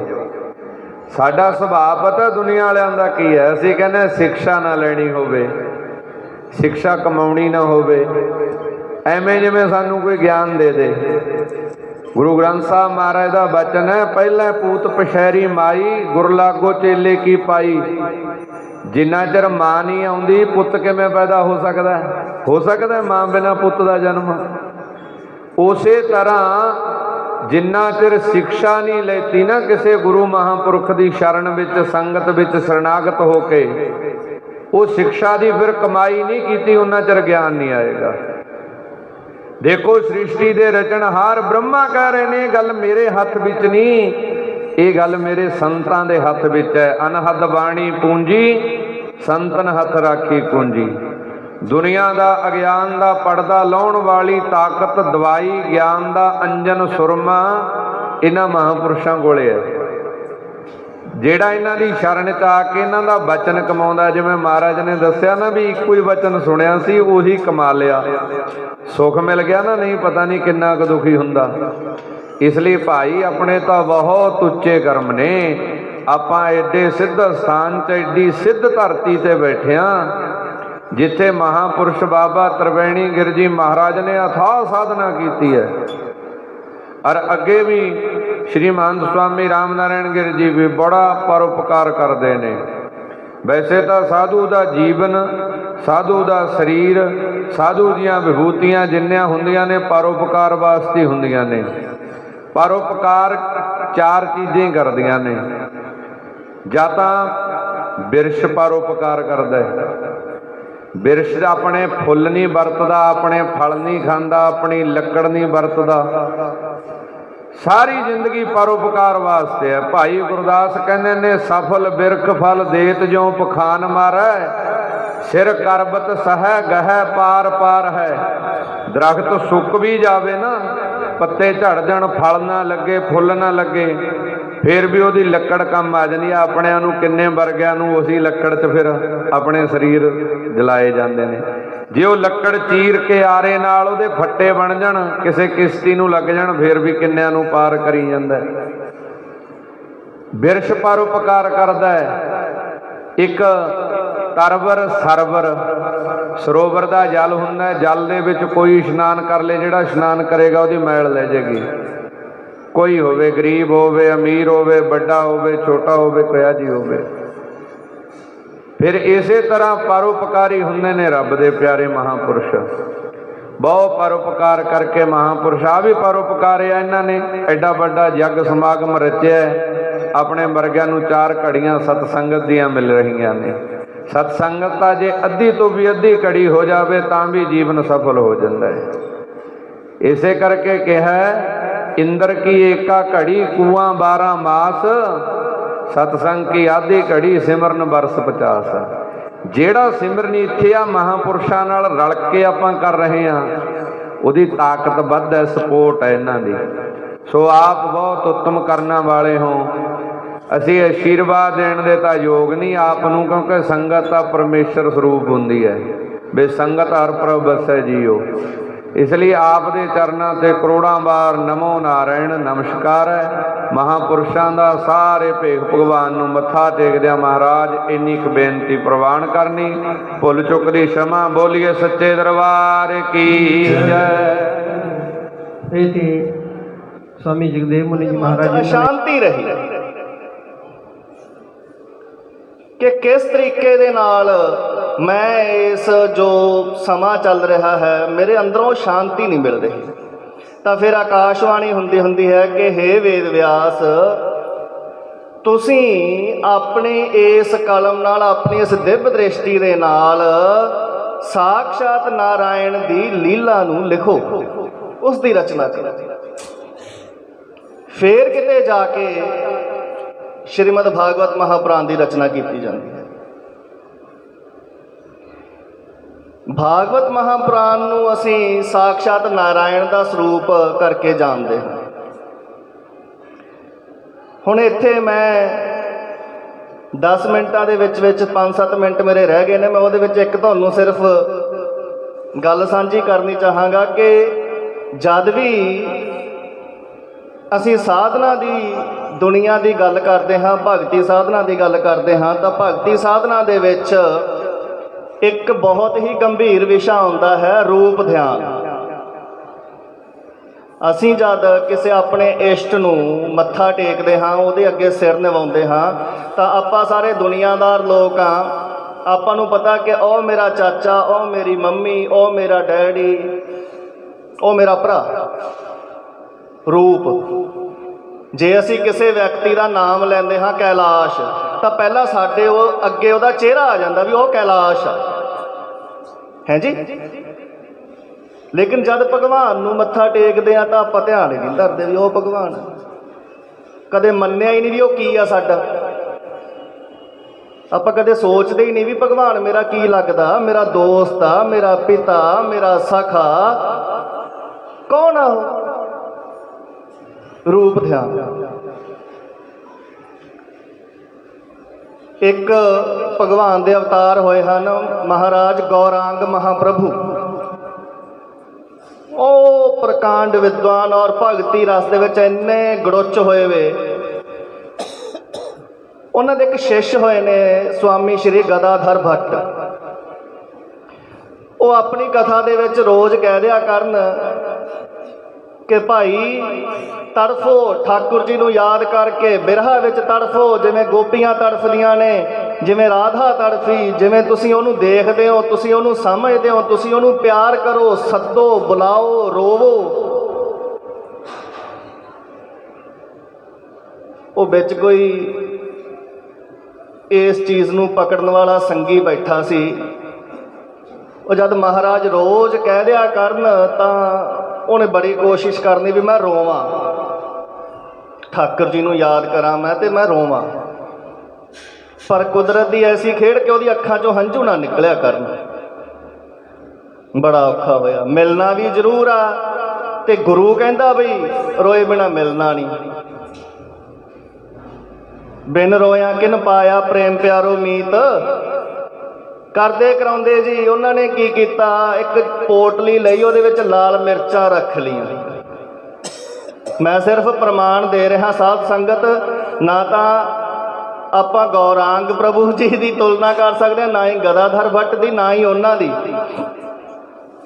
Speaker 5: ਸਾਡਾ ਸੁਭਾਅ ਪਤਾ ਦੁਨੀਆ ਵਾਲਿਆਂ ਦਾ ਕੀ ਹੈ, ਅਸੀਂ ਕਹਿੰਦੇ ਸਿੱਖਿਆ ਨਾ ਲੈਣੀ ਹੋਵੇ, ਸਿੱਖਿਆ ਕਮਾਉਣੀ ਨਾ ਹੋਵੇ, ਐਵੇਂ ਜਿਵੇਂ ਸਾਨੂੰ ਕੋਈ ਗਿਆਨ ਦੇ ਦੇ। ਗੁਰੂ ਗ੍ਰੰਥ ਸਾਹਿਬ ਮਹਾਰਾਜ ਦਾ ਬਚਨ ਹੈ, ਪਹਿਲਾਂ ਪੂਤ ਪਛੈਰੀ ਮਾਈ ਗੁਰ ਲਾਗੋ ਚੇਲੇ ਕੀ ਪਾਈ। ਜਿੰਨਾ ਚਿਰ ਮਾਂ ਨਹੀਂ ਆਉਂਦੀ ਪੁੱਤ ਕਿਵੇਂ ਪੈਦਾ ਹੋ ਸਕਦਾ ਹੈ? ਹੋ ਸਕਦਾ ਮਾਂ ਬਿਨਾਂ ਪੁੱਤ ਦਾ ਜਨਮ? ਉਸੇ ਤਰ੍ਹਾਂ ਜਿੰਨਾ ਚਿਰ ਸਿੱਖਿਆ ਨਹੀਂ ਲੈਤੀ ਨਾ ਕਿਸੇ ਗੁਰੂ ਮਹਾਂਪੁਰਖ ਦੀ ਸ਼ਰਨ ਵਿੱਚ ਸੰਗਤ ਵਿੱਚ ਸ਼ਰਨਾਗਤ ਹੋ ਕੇ, ਉਹ ਸਿੱਖਿਆ ਦੀ ਫਿਰ ਕਮਾਈ ਨਹੀਂ ਕੀਤੀ, ਉਹਨਾਂ ਚਿਰ ਗਿਆਨ ਨਹੀਂ ਆਏਗਾ। ਦੇਖੋ ਸ੍ਰਿਸ਼ਟੀ ਦੇ ਰਚਨਹਾਰ ਬ੍ਰਹਮਾ ਕਹਿ ਰਹੇ ਨੇ, ਗੱਲ ਮੇਰੇ ਹੱਥ ਵਿੱਚ ਨਹੀਂ, ਇਹ ਗੱਲ ਮੇਰੇ ਸੰਤਾਂ ਦੇ ਹੱਥ ਵਿੱਚ ਹੈ। ਅਨਹਦ ਬਾਣੀ ਪੂੰਜੀ ਸੰਤਨ ਹੱਥ ਰਾਖੀ ਪੂੰਜੀ। ਦੁਨੀਆ ਦਾ ਅਗਿਆਨ ਦਾ ਪਰਦਾ ਲਾਉਣ ਵਾਲੀ ਤਾਕਤ, ਦਵਾਈ ਗਿਆਨ ਦਾ ਅੰਜਨ ਸੁਰਮਾ ਇਹਨਾਂ ਮਹਾਂਪੁਰਸ਼ਾਂ ਕੋਲੇ ਹੈ। ਜਿਹੜਾ ਇਹਨਾਂ ਦੀ ਸ਼ਰਨ 'ਚ ਆ ਕੇ ਇਹਨਾਂ ਦਾ ਬਚਨ ਕਮਾਉਂਦਾ, ਜਿਵੇਂ ਮਹਾਰਾਜ ਨੇ ਦੱਸਿਆ ਨਾ ਵੀ ਇੱਕੋ ਹੀ ਬਚਨ ਸੁਣਿਆ ਸੀ ਉਹੀ ਕਮਾ ਲਿਆ, ਸੁੱਖ ਮਿਲ ਗਿਆ ਨਾ, ਨਹੀਂ ਪਤਾ ਨਹੀਂ ਕਿੰਨਾ ਕੁ ਦੁਖੀ ਹੁੰਦਾ। ਇਸ ਲਈ ਭਾਈ ਆਪਣੇ ਤਾਂ ਬਹੁਤ ਉੱਚੇ ਕਰਮ ਨੇ, ਆਪਾਂ ਐਡੇ ਸਿੱਧ ਸਥਾਨ 'ਚ ਐਡੀ ਸਿੱਧ ਧਰਤੀ ਤੇ ਬੈਠੇ ਹਾਂ ਜਿੱਥੇ ਮਹਾਂਪੁਰਸ਼ ਬਾਬਾ ਤ੍ਰਿਵੇਣੀ ਗਿਰ ਜੀ ਮਹਾਰਾਜ ਨੇ ਅਥਾਹ ਸਾਧਨਾ ਕੀਤੀ ਹੈ। ਔਰ ਅੱਗੇ ਵੀ ਸ਼੍ਰੀ ਮਹੰਤ ਸਵਾਮੀ ਰਾਮ ਨਾਰਾਇਣ ਗਿਰ ਜੀ ਵੀ ਬੜਾ ਪਰਉਪਕਾਰ ਕਰਦੇ ਨੇ। ਵੈਸੇ ਤਾਂ ਸਾਧੂ ਦਾ ਜੀਵਨ, ਸਾਧੂ ਦਾ ਸਰੀਰ, ਸਾਧੂ ਦੀਆਂ ਵਿਭੂਤੀਆਂ ਜਿੰਨੀਆਂ ਹੁੰਦੀਆਂ ਨੇ ਪਰਉਪਕਾਰ ਵਾਸਤੇ ਹੁੰਦੀਆਂ ਨੇ। ਪਰਉਪਕਾਰ ਚਾਰ ਚੀਜ਼ਾਂ ਹੀ ਕਰਦੀਆਂ ਨੇ। ਜਾਂ ਤਾਂ ਬਿਰਛ ਪਰਉਪਕਾਰ ਕਰਦਾ ਹੈ, ਬਿਰਛ ਆਪਣੇ ਫੁੱਲ ਨਹੀਂ ਵਰਤਦਾ, ਆਪਣੇ ਫਲ ਨਹੀਂ ਖਾਂਦਾ, ਆਪਣੀ ਲੱਕੜ ਨਹੀਂ ਵਰਤਦਾ, ਸਾਰੀ ਜ਼ਿੰਦਗੀ ਪਰਉਪਕਾਰ ਵਾਸਤੇ ਹੈ। ਭਾਈ ਗੁਰਦਾਸ ਕਹਿੰਦੇ ਨੇ, ਸਫਲ ਬਿਰਖ ਫਲ ਦੇਤ ਜਿਉ ਪਖਾਨ ਮਾਰੈ, ਸਿਰ ਕਰਬਤ ਸਹੈ ਗਹਿ ਪਾਰ ਪਾਰ ਹੈ। ਦਰਖਤ ਸੁੱਕ ਵੀ ਜਾਵੇ ਨਾ, ਪੱਤੇ ਝੜ ਜਾਣ, ਫਲ ਨਾ ਲੱਗੇ, ਫੁੱਲ ਨਾ ਲੱਗੇ, ਫਿਰ ਵੀ ਉਹਦੀ ਲੱਕੜ ਕੰਮ ਆ ਜਾਂਦੀ ਆ। ਆਪਣਿਆਂ ਨੂੰ ਕਿੰਨੇ ਵਰਗਿਆਂ ਨੂੰ ਉਸੀ ਲੱਕੜ 'ਚ ਫਿਰ ਆਪਣੇ ਸਰੀਰ ਜਲਾਏ ਜਾਂਦੇ ਨੇ। ਜੇ ਉਹ ਲੱਕੜ ਚੀਰ ਕੇ ਆਰੇ ਨਾਲ ਉਹਦੇ ਫੱਟੇ ਬਣ ਜਾਣ, ਕਿਸੇ ਕਿਸ਼ਤੀ ਨੂੰ ਲੱਗ ਜਾਣ, ਫਿਰ ਵੀ ਕਿੰਨਿਆਂ ਨੂੰ ਪਾਰ ਕਰੀ ਜਾਂਦਾ। ਬਿਰਛ ਪਰਉਪਕਾਰ ਕਰਦਾ ਹੈ। ਇੱਕ ਤਰਵਰ ਸਰਵਰ, ਸਰੋਵਰ ਦਾ ਜਲ ਹੁੰਦਾ, ਜਲ ਦੇ ਵਿੱਚ ਕੋਈ ਇਸ਼ਨਾਨ ਕਰ ਲੇ, ਜਿਹੜਾ ਇਸ਼ਨਾਨ ਕਰੇਗਾ ਉਹਦੀ ਮੈਲ ਲੈ ਜਾਏਗੀ। ਕੋਈ ਹੋਵੇ, ਗਰੀਬ ਹੋਵੇ, ਅਮੀਰ ਹੋਵੇ, ਵੱਡਾ ਹੋਵੇ, ਛੋਟਾ ਹੋਵੇ, ਕਿਹਾ ਜੀ ਹੋਵੇ। ਫਿਰ ਇਸੇ ਤਰ੍ਹਾਂ ਪਰਉਪਕਾਰੀ ਹੁੰਦੇ ਨੇ ਰੱਬ ਦੇ ਪਿਆਰੇ ਮਹਾਂਪੁਰਸ਼। ਬਹੁਤ ਪਰਉਪਕਾਰ ਕਰਕੇ ਮਹਾਂਪੁਰਸ਼ ਆ ਵੀ ਪਰਉਪਕਾਰ ਆ ਇਹਨਾਂ ਨੇ। ਐਡਾ ਵੱਡਾ ਜਗ ਸਮਾਗਮ ਰਚਿਆ, ਆਪਣੇ ਵਰਗਿਆਂ ਨੂੰ 4 ਘੜੀਆਂ ਸਤਸੰਗਤ ਦੀਆਂ ਮਿਲ ਰਹੀਆਂ ਨੇ। ਸਤਸੰਗਤ ਤਾਂ ਜੇ ਅੱਧੀ ਤੋਂ ਵੀ ਅੱਧੀ ਘੜੀ ਹੋ ਜਾਵੇ ਤਾਂ ਵੀ ਜੀਵਨ ਸਫਲ ਹੋ ਜਾਂਦਾ ਹੈ। ਇਸੇ ਕਰਕੇ ਕਿਹਾ, ਇੰਦਰ ਕੀ ਏਕਾ ਘੜੀ ਕੂਆਂ 12 ਮਾਸ, ਸਤਸੰਗ ਕੀ ਆਧੀ ਘੜੀ ਸਿਮਰਨ ਬਰਸ 50। ਜਿਹੜਾ ਸਿਮਰਨ ਇੱਥੇ ਆ ਮਹਾਂਪੁਰਸ਼ਾਂ ਨਾਲ ਰਲ ਕੇ ਆਪਾਂ ਕਰ ਰਹੇ ਹਾਂ, ਉਹਦੀ ਤਾਕਤ ਵੱਧ ਹੈ, ਸਪੋਰਟ ਹੈ ਇਹਨਾਂ ਦੀ। ਸੋ ਆਪ ਬਹੁਤ ਉੱਤਮ ਕਰਨਾ ਵਾਲੇ ਹੋ। ਅਸੀਂ ਆਸ਼ੀਰਵਾਦ ਦੇਣ ਦੇ ਤਾਂ ਯੋਗ ਨਹੀਂ ਆਪ ਨੂੰ, ਕਿਉਂਕਿ ਸੰਗਤ ਤਾਂ ਪਰਮੇਸ਼ਰ ਸਰੂਪ ਹੁੰਦੀ ਹੈ। ਬੇਸੰਗਤ ਹਰ ਪ੍ਰਭ ਵਸੈ ਜੀਓ। ਇਸ ਲਈ ਆਪ ਦੇ ਚਰਨਾਂ ਤੇ ਕਰੋੜਾਂ ਵਾਰ ਨਮੋ ਨਾਰਾਇਣ ਨਮਸਕਾਰ ਹੈ। ਮਹਾਂਪੁਰਸ਼ਾਂ ਦਾ ਸਾਰੇ ਭੇਖ ਭਗਵਾਨ ਨੂੰ ਮੱਥਾ ਟੇਕਦਿਆਂ ਮਹਾਰਾਜ ਇੰਨੀ ਕੁ ਬੇਨਤੀ ਪ੍ਰਵਾਨ ਕਰਨੀ, ਭੁੱਲ ਚੁੱਕ ਦੀ क्षमा। ਬੋਲੀਏ ਸੱਚੇ ਦਰਬਾਰ ਕੀ ਜੈ।
Speaker 6: ਇਹ ਤੇ स्वामी जगदेव मुनि जी महाराज जी
Speaker 7: शांति रही कि किस तरीके दे नाल मैं इस जो समा चल रहा है मेरे अंदरों शांति नहीं मिल रही। तो फिर आकाशवाणी हुंदी हुंदी है कि हे वेद व्यास, तुसी अपने इस कलम नाल, अपनी इस दिव्य दृष्टि दे नाल साक्षात नारायण दी लीला नूं लिखो, उस दी रचना करो। फिर किते जाके श्रीमद भागवत महापुराण की रचना की जाती है। भागवत महापुराण नूं असीं साक्षात नारायण का स्वरूप करके जानते हैं। हुण इत्थे मैं 10 मिनटां दे विच 5-7 मिनट मेरे रह गए ने। मैं उहदे विच एक तुहानूं सिर्फ गल साझी करनी चाहांगा कि जद भी ਅਸੀਂ ਸਾਧਨਾ ਦੀ ਦੁਨੀਆ ਦੀ ਗੱਲ ਕਰਦੇ ਹਾਂ, ਭਗਤੀ ਸਾਧਨਾ ਦੀ ਗੱਲ ਕਰਦੇ ਹਾਂ, ਤਾਂ ਭਗਤੀ ਸਾਧਨਾ ਦੇ ਵਿੱਚ ਇੱਕ ਬਹੁਤ ਹੀ ਗੰਭੀਰ ਵਿਸ਼ਾ ਹੁੰਦਾ ਹੈ ਰੂਪ ਧਿਆਨ। ਅਸੀਂ ਜਦ ਕਿਸੇ ਆਪਣੇ ਇਸ਼ਟ ਨੂੰ ਮੱਥਾ ਟੇਕਦੇ ਹਾਂ, ਉਹਦੇ ਅੱਗੇ ਸਿਰ ਨਿਵਾਉਂਦੇ ਹਾਂ, ਤਾਂ ਆਪਾਂ ਸਾਰੇ ਦੁਨੀਆਦਾਰ ਲੋਕ ਹਾਂ। ਆਪਾਂ ਨੂੰ ਪਤਾ ਕਿ ਉਹ ਮੇਰਾ ਚਾਚਾ, ਉਹ ਮੇਰੀ ਮੰਮੀ, ਉਹ ਮੇਰਾ ਡੈਡੀ, ਉਹ ਮੇਰਾ ਭਰਾ। ਰੂਪ, ਜੇ ਅਸੀਂ ਕਿਸੇ ਵਿਅਕਤੀ ਦਾ ਨਾਮ ਲੈਂਦੇ ਹਾਂ ਕੈਲਾਸ਼, ਤਾਂ ਪਹਿਲਾਂ ਸਾਡੇ ਉਹ ਅੱਗੇ ਉਹਦਾ ਚਿਹਰਾ ਆ ਜਾਂਦਾ ਵੀ ਉਹ ਕੈਲਾਸ਼ ਆ, ਹੈ ਜੀ। ਲੇਕਿਨ ਜਦ ਭਗਵਾਨ ਨੂੰ ਮੱਥਾ ਟੇਕਦੇ ਆ ਤਾਂ ਆਪਾਂ ਧਿਆਨ ਹੀ ਨਹੀਂ ਧਰਦੇ ਵੀ ਉਹ ਭਗਵਾਨ ਆ। ਕਦੇ ਮੰਨਿਆ ਹੀ ਨਹੀਂ ਵੀ ਉਹ ਕੀ ਆ ਸਾਡਾ। ਆਪਾਂ ਕਦੇ ਸੋਚਦੇ ਹੀ ਨਹੀਂ ਵੀ ਭਗਵਾਨ ਮੇਰਾ ਕੀ ਲੱਗਦਾ, ਮੇਰਾ ਦੋਸਤ ਆ, ਮੇਰਾ ਪਿਤਾ, ਮੇਰਾ ਸਖਾ, ਕੌਣ ਆ ਉਹ। ਰੂਪ ਧਿਆਨ। ਇੱਕ ਭਗਵਾਨ ਦੇ ਅਵਤਾਰ ਹੋਏ ਹਨ ਮਹਾਰਾਜ ਗੌਰਾਂਗ ਮਹਾਪ੍ਰਭੂ। ਉਹ ਪ੍ਰਕਾਂਡ ਵਿਦਵਾਨ ਔਰ ਭਗਤੀ ਰਸ ਦੇ ਵਿੱਚ ਇੰਨੇ ਗੜੁੱਚ ਹੋਏ ਵੇ। ਉਹਨਾਂ ਦੇ ਇੱਕ ਸ਼ਿਸ਼ ਹੋਏ ਨੇ ਸਵਾਮੀ ਸ਼੍ਰੀ ਗਦਾਧਰ ਭੱਟ। ਉਹ ਆਪਣੀ ਕਥਾ ਦੇ ਵਿੱਚ ਰੋਜ਼ ਕਹਿ ਦਿਆ ਕਰਨ ਕਿ ਭਾਈ ਤੜਫੋ, ਠਾਕੁਰ ਜੀ ਨੂੰ ਯਾਦ ਕਰਕੇ ਬਿਰਹਾ ਵਿੱਚ ਤੜਫੋ, ਜਿਵੇਂ ਗੋਪੀਆਂ ਤੜਫਦੀਆਂ ਨੇ, ਜਿਵੇਂ ਰਾਧਾ ਤੜਫੀ, ਜਿਵੇਂ ਤੁਸੀਂ ਉਹਨੂੰ ਦੇਖਦੇ ਹੋ, ਤੁਸੀਂ ਉਹਨੂੰ ਸਮਝਦੇ ਹੋ, ਤੁਸੀਂ ਉਹਨੂੰ ਪਿਆਰ ਕਰੋ, ਸੱਦੋ, ਬੁਲਾਓ, ਰੋਵੋ। ਉਹ ਵਿੱਚ ਕੋਈ ਇਸ ਚੀਜ਼ ਨੂੰ ਪਕੜਨ ਵਾਲਾ ਸੰਗੀ ਬੈਠਾ ਸੀ। ਉਹ ਜਦ ਮਹਾਰਾਜ ਰੋਜ਼ ਕਹਿ ਦਿਆ ਕਰਨ ਤਾਂ ਉਹਨੇ ਬੜੀ ਕੋਸ਼ਿਸ਼ ਕਰਨੀ ਵੀ ਮੈਂ ਰੋਵਾਂ, ਠਾਕੁਰ ਜੀ ਨੂੰ ਯਾਦ ਕਰਾਂ ਮੈਂ ਤੇ ਮੈਂ ਰੋਵਾਂ। ਪਰ ਕੁਦਰਤ ਦੀ ਐਸੀ ਖੇਡ ਕਿ ਉਹਦੀ ਅੱਖਾਂ 'ਚੋਂ ਹੰਝੂ ਨਾ ਨਿਕਲਿਆ ਕਰਨ। ਬੜਾ ਔਖਾ ਹੋਇਆ। ਮਿਲਣਾ ਵੀ ਜ਼ਰੂਰ ਆ, ਤੇ ਗੁਰੂ ਕਹਿੰਦਾ ਬਈ ਰੋਏ ਬਿਨਾ ਮਿਲਣਾ ਨਹੀਂ। ਬਿਨ ਰੋਇਆਂ ਕਿਨ ਪਾਇਆ ਪ੍ਰੇਮ ਪਿਆਰੋ ਮੀਤ। ਕਰਦੇ ਕਰਾਉਂਦੇ ਜੀ ਉਹਨਾਂ ਨੇ ਕੀ ਕੀਤਾ, ਇੱਕ ਪੋਟਲੀ ਲਈ, ਉਹਦੇ ਵਿੱਚ ਲਾਲ ਮਿਰਚਾਂ ਰੱਖ ਲਈਆਂ। ਮੈਂ ਸਿਰਫ ਪ੍ਰਮਾਣ ਦੇ ਰਿਹਾ ਸਾਧ ਸੰਗਤ, ਨਾ ਤਾਂ ਆਪਾਂ ਗੌਰਾਂਗ ਪ੍ਰਭੂ ਜੀ ਦੀ ਤੁਲਨਾ ਕਰ ਸਕਦੇ ਹਾਂ, ਨਾ ਹੀ ਗਦਾਧਰ ਭੱਟ ਦੀ, ਨਾ ਹੀ ਉਹਨਾਂ ਦੀ,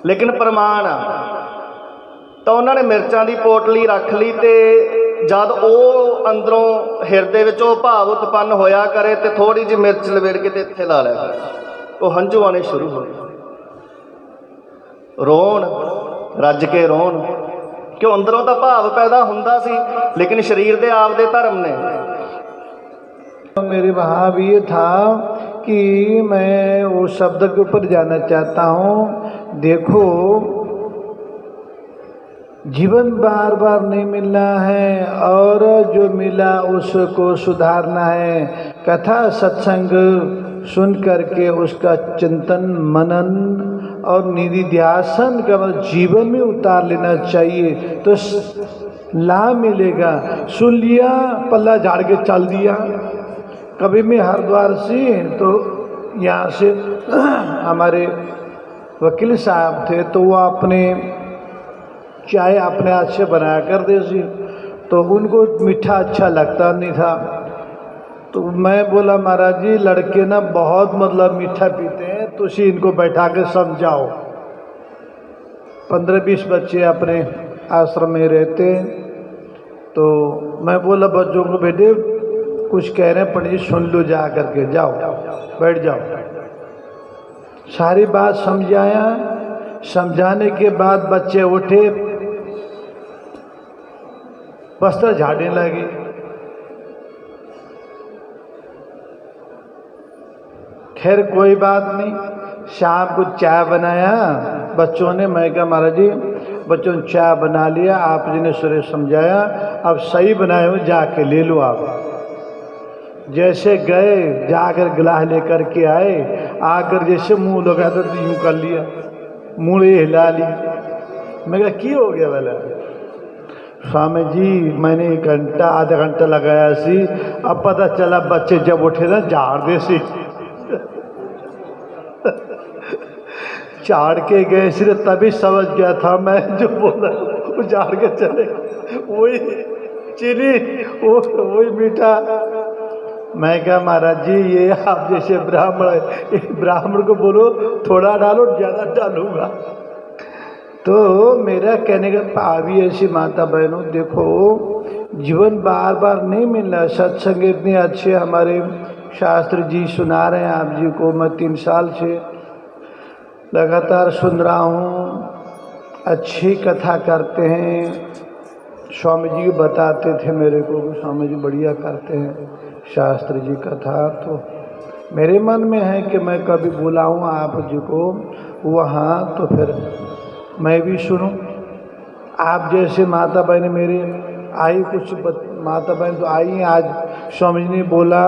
Speaker 7: ਲੇਕਿਨ ਪ੍ਰਮਾਣ ਆ। ਤਾਂ ਉਹਨਾਂ ਨੇ ਮਿਰਚਾਂ ਦੀ ਪੋਟਲੀ ਰੱਖ ਲਈ, ਤੇ ਜਦ ਉਹ ਅੰਦਰੋਂ ਹਿਰਦੇ ਵਿੱਚ ਉਹ ਭਾਵ ਉਤਪੰਨ ਹੋਇਆ ਕਰੇ ਤੇ ਥੋੜ੍ਹੀ ਜਿਹੀ ਮਿਰਚ ਲਵੇੜ ਕੇ ਤੇ ਇੱਥੇ ਲਾ ਲਿਆ ਕਰੇ, ਉਹ ਹੰਝੂ ਆਉਣੇ ਸ਼ੁਰੂ ਹੋਏ। ਰੋਣ, ਰੱਜ ਕੇ ਰੋਣ, ਕਿਉਂ ਅੰਦਰੋਂ ਤਾਂ ਭਾਵ ਪੈਦਾ ਹੁੰਦਾ ਸੀ, ਲੇਕਿਨ ਸਰੀਰ ਦੇ ਆਪਦੇ ਧਰਮ ਨੇ।
Speaker 8: मेरे भाव ये था कि मैं वो शब्द के ऊपर जाना चाहता हूँ। देखो, जीवन बार बार नहीं मिलना है, और जो मिला उसको सुधारना है। कथा सत्संग सुन करके उसका चिंतन मनन और निधिध्यासन का जीवन में उतार लेना चाहिए, तो लाभ मिलेगा। सुन लिया, पल्ला झाड़ के चल दिया। कभी मैं हरिद्वार से, तो यहाँ से हमारे वकील साहब थे, तो वो अपने चाय अपने हाथ से बनाया करते थे, तो उनको मीठा अच्छा लगता नहीं था। तो मैं बोला महाराज जी, लड़के ना बहुत मतलब मीठा पीते हैं, तो उसी इनको बैठा के समझाओ। 15-20 बच्चे अपने आश्रम में रहते, तो मैं बोला बच्चों को, बेटे कुछ कह रहे हैं पंडित जी, सुन लो, जा करके जाओ, बैठ जाओ। सारी बात समझाया। समझाने के बाद बच्चे उठे, वस्त्र झाड़ने लगे। खैर कोई बात नहीं। शाम को चाय बनाया बच्चों ने। मैं कहा महाराज जी, बच्चों ने चाय बना लिया, आप जी ने सुरे समझाया, अब सही बनाए हो, जाके ले लो आप। जैसे गए, जाकर गिलास लेकर के आए, आकर जैसे मुंह लगा तो यूँ कर लिया, मुँह हिला ली। मैं कहा की हो गया बोला, स्वामी जी मैंने 1 घंटा आधा घंटा लगाया सी, अब पता चला बच्चे जब उठे ना झाड़ दे सी। झाड़ के गए सिर्फ तभी समझ गया था मैं, जो बोला वो झाड़ के चले, वही चीनी वो वही मीठा। मैं क्या महाराज जी ये आप जैसे ब्राह्मण है, ब्राह्मण को बोलो थोड़ा डालो ज़्यादा डालूंगा। तो मेरा कहने का भावी ऐसी माता बहनों, देखो जीवन बार बार नहीं मिलना। सत्संग इतने अच्छे हमारे शास्त्र जी सुना रहे हैं आप जी को, मैं 3 साल से लगातार सुन रहा हूँ। अच्छी कथा करते हैं, स्वामी जी बताते थे मेरे को, स्वामी जी बढ़िया करते हैं शास्त्र जी कथा। तो मेरे मन में है कि मैं कभी बुलाऊँ आप जी को वहाँ, तो फिर मैं भी सुनूं। आप जैसे माता बहन मेरे आई, कुछ माता बहन तो आई हैं। आज स्वामी जी ने बोला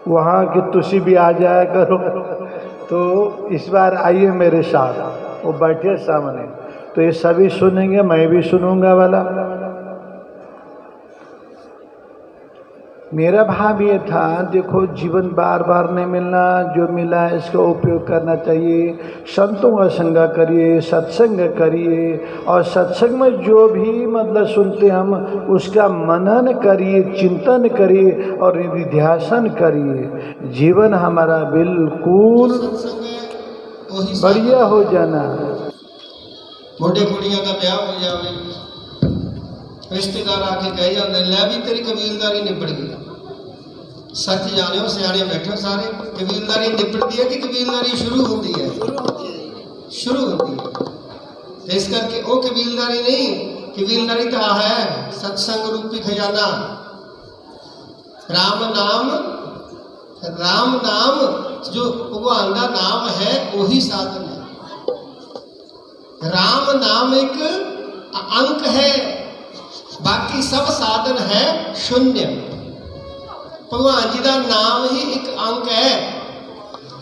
Speaker 8: वहाँ कि तुसी भी आ जाया करो, तो इस बार आइए मेरे साथ। वो बैठे सामने, तो ये सभी सुनेंगे, मैं भी सुनूंगा वाला। मेरा भाव ये था, देखो जीवन बार बार नहीं मिलना, जो मिला इसका उपयोग करना चाहिए। संतों का संग करिए, सत्संग करिए, और सत्संग में जो भी मतलब सुनते हम उसका मनन करिए, चिंतन करिए और निधिध्यासन करिए। जीवन हमारा बिल्कुल बढ़िया हो जाना।
Speaker 9: मोटे कुड़ियां का ब्याह हो जाए, रिश्तेदार आके कह जाते लै भी तेरी कबीलदारी निपट गई। सच जाने हो, सियाने बैठे सारे, कबीलदारी निपटती है कि कबीलदारी शुरू होती है? शुरू होती है। तो इस करके वो कबीलदारी नहीं, कबीलदारी तो है सत्संग रूपी खजाना। राम नाम जो भगवान का नाम है वही साधन है। राम नाम एक अंक है, बाकी सब साधन है शून्य। भगवान जी का नाम ही एक अंक है,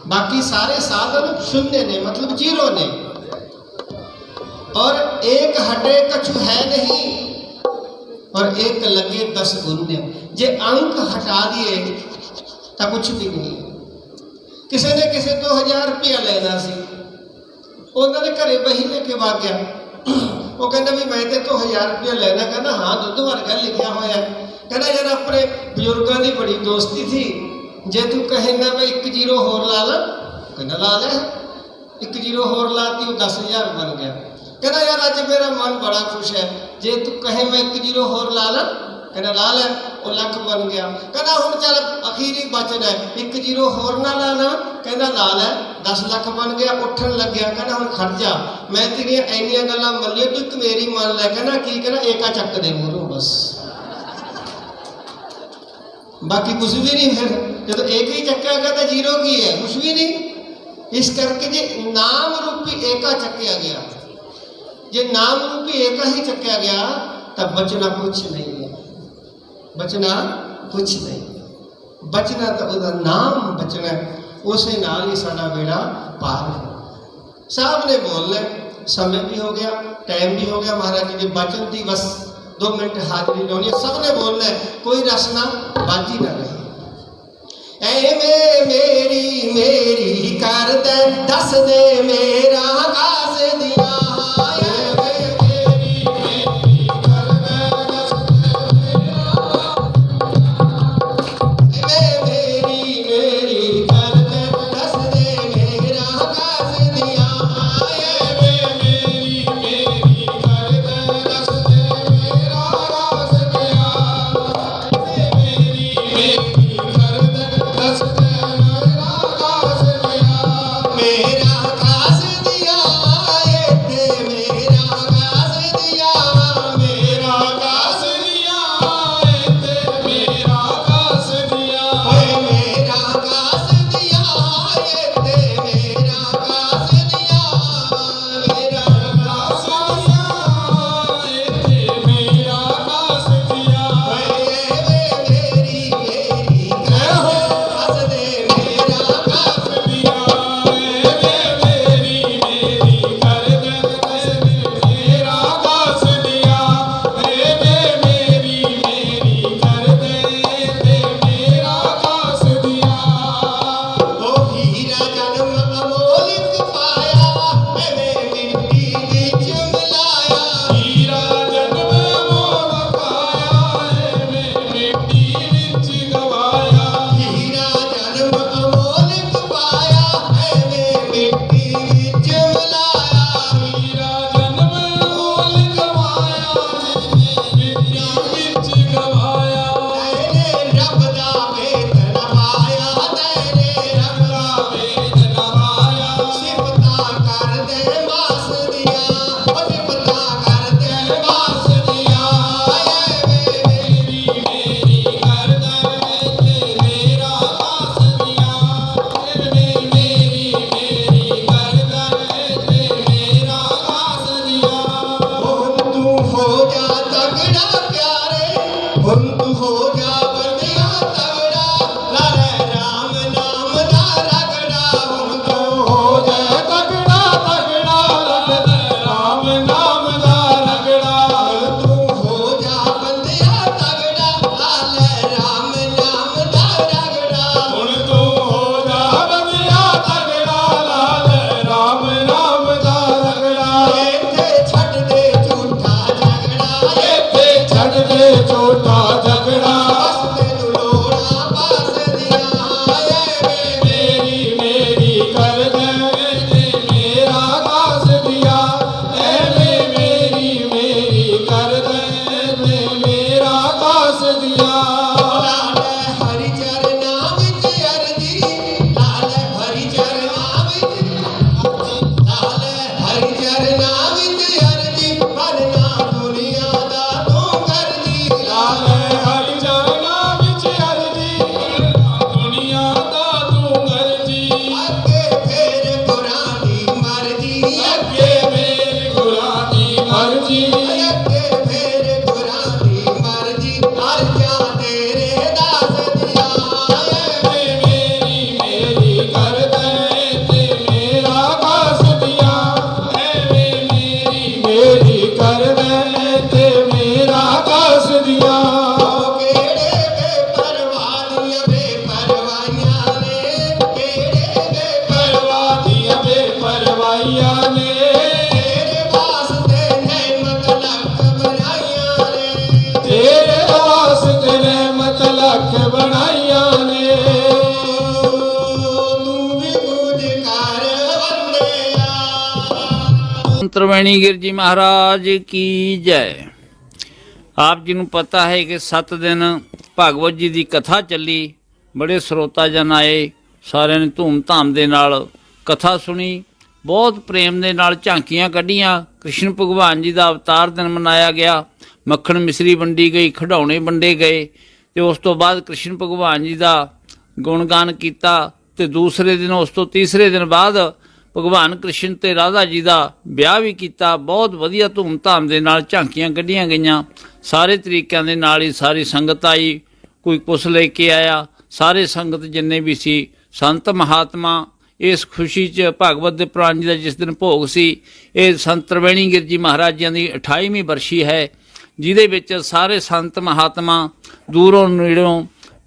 Speaker 9: बाकी सारे साधन शून्य ने, मतलब 0 ने। और एक हटे कछु है नहीं, और एक लगे 10 गुण्य। जे अंक हटा दिए तो कुछ भी नहीं। किसी ने किसी 2000 रुपया लेना सी, उन्होंने घरे बही लेके भाग गया। वो कहना भी मैं तो 1000 रुपया लेना। कहना हाँ दुद्ध वर्गा लिखा होया। कहना यार अपने बजुर्गों की बड़ी दोस्ती थी, जे तू कहना मैं 1 0 होर ला ला, कहना ला ले। 1 0 होर लाती, वो 10,000 बन गया। कहना यार अज मेरा मन बड़ा खुश है, जे तू कहे मैं 1 0 होर ला ला, कहना ला ले, वो लाख बन गया। कहना हम चल अखीरी बचन है, 1 0 होर ना लाना, कहना ला ले, 10 लाख बन गया। उठन लग गया, कहना हम खड़ जा, मैं तेरिया इनिया गल्लां मल्लियो, तू एक मेरी मान लै। कहना की? कहना एका चक दे मूहरों बस, बाकी कुछ भी नहीं। फिर जो एक ही चक्का गया तो 0 की है, कुछ भी नहीं। इस करके जे नाम रूपी एका चक्या गया, जे नाम रूपी एका ही चक्या गया, तब बचना कुछ नहीं है। बचना कुछ नहीं, बचना तो उसका नाम बचना, उसे नाल ही साडा बेड़ा पार है। साहब ने बोलना, समय भी हो गया, टाइम भी हो गया। महाराज जी के बचन थी बस 2 मिनट हाजिरी लानी है। सब ने बोलना है, कोई रसना बाजी ना रही। ऐ मेरी मेरी कर दे, दस दे मेरा आकाश दिया। मेरा आकाश दिया
Speaker 4: संत त्रिवेणी गिर जी महाराज की जय। आप जी नूं पता है कि 7 दिन भागवत जी की कथा चली, बड़े ਸਰੋਤਾ जन आए, सारिਆਂ ने धूम धाम दे नाल कथा सुनी, बहुत प्रेम दे नाल झांकियां कढ़ियां। कृष्ण भगवान जी का अवतार दिन मनाया गया, मक्खण मिश्री वंडी गई, खिडौणे वंडे गए, तो उस तो बाद कृष्ण भगवान जी का गुणगान किया। तो दूसरे दिन उस तो तीसरे दिन बाद भगवान कृष्ण ते राधा जी का ब्याह भी किया। बहुत वधिया धूम धाम दे नाल झांकियां कढ़ियां गईयां, सारे तरीकों के नाल ही सारी संगत आई, कोई कुछ लेके आया, सारे संगत जिन्ने भी सी संत महात्मा इस खुशी च भागवत दे पुराण जी का जिस दिन भोग सी, ये संत त्रिवेणी गिर जी महाराज जी की 28वीं बरसी है, जिहदे विच सारे संत महात्मा दूरों नेड़ों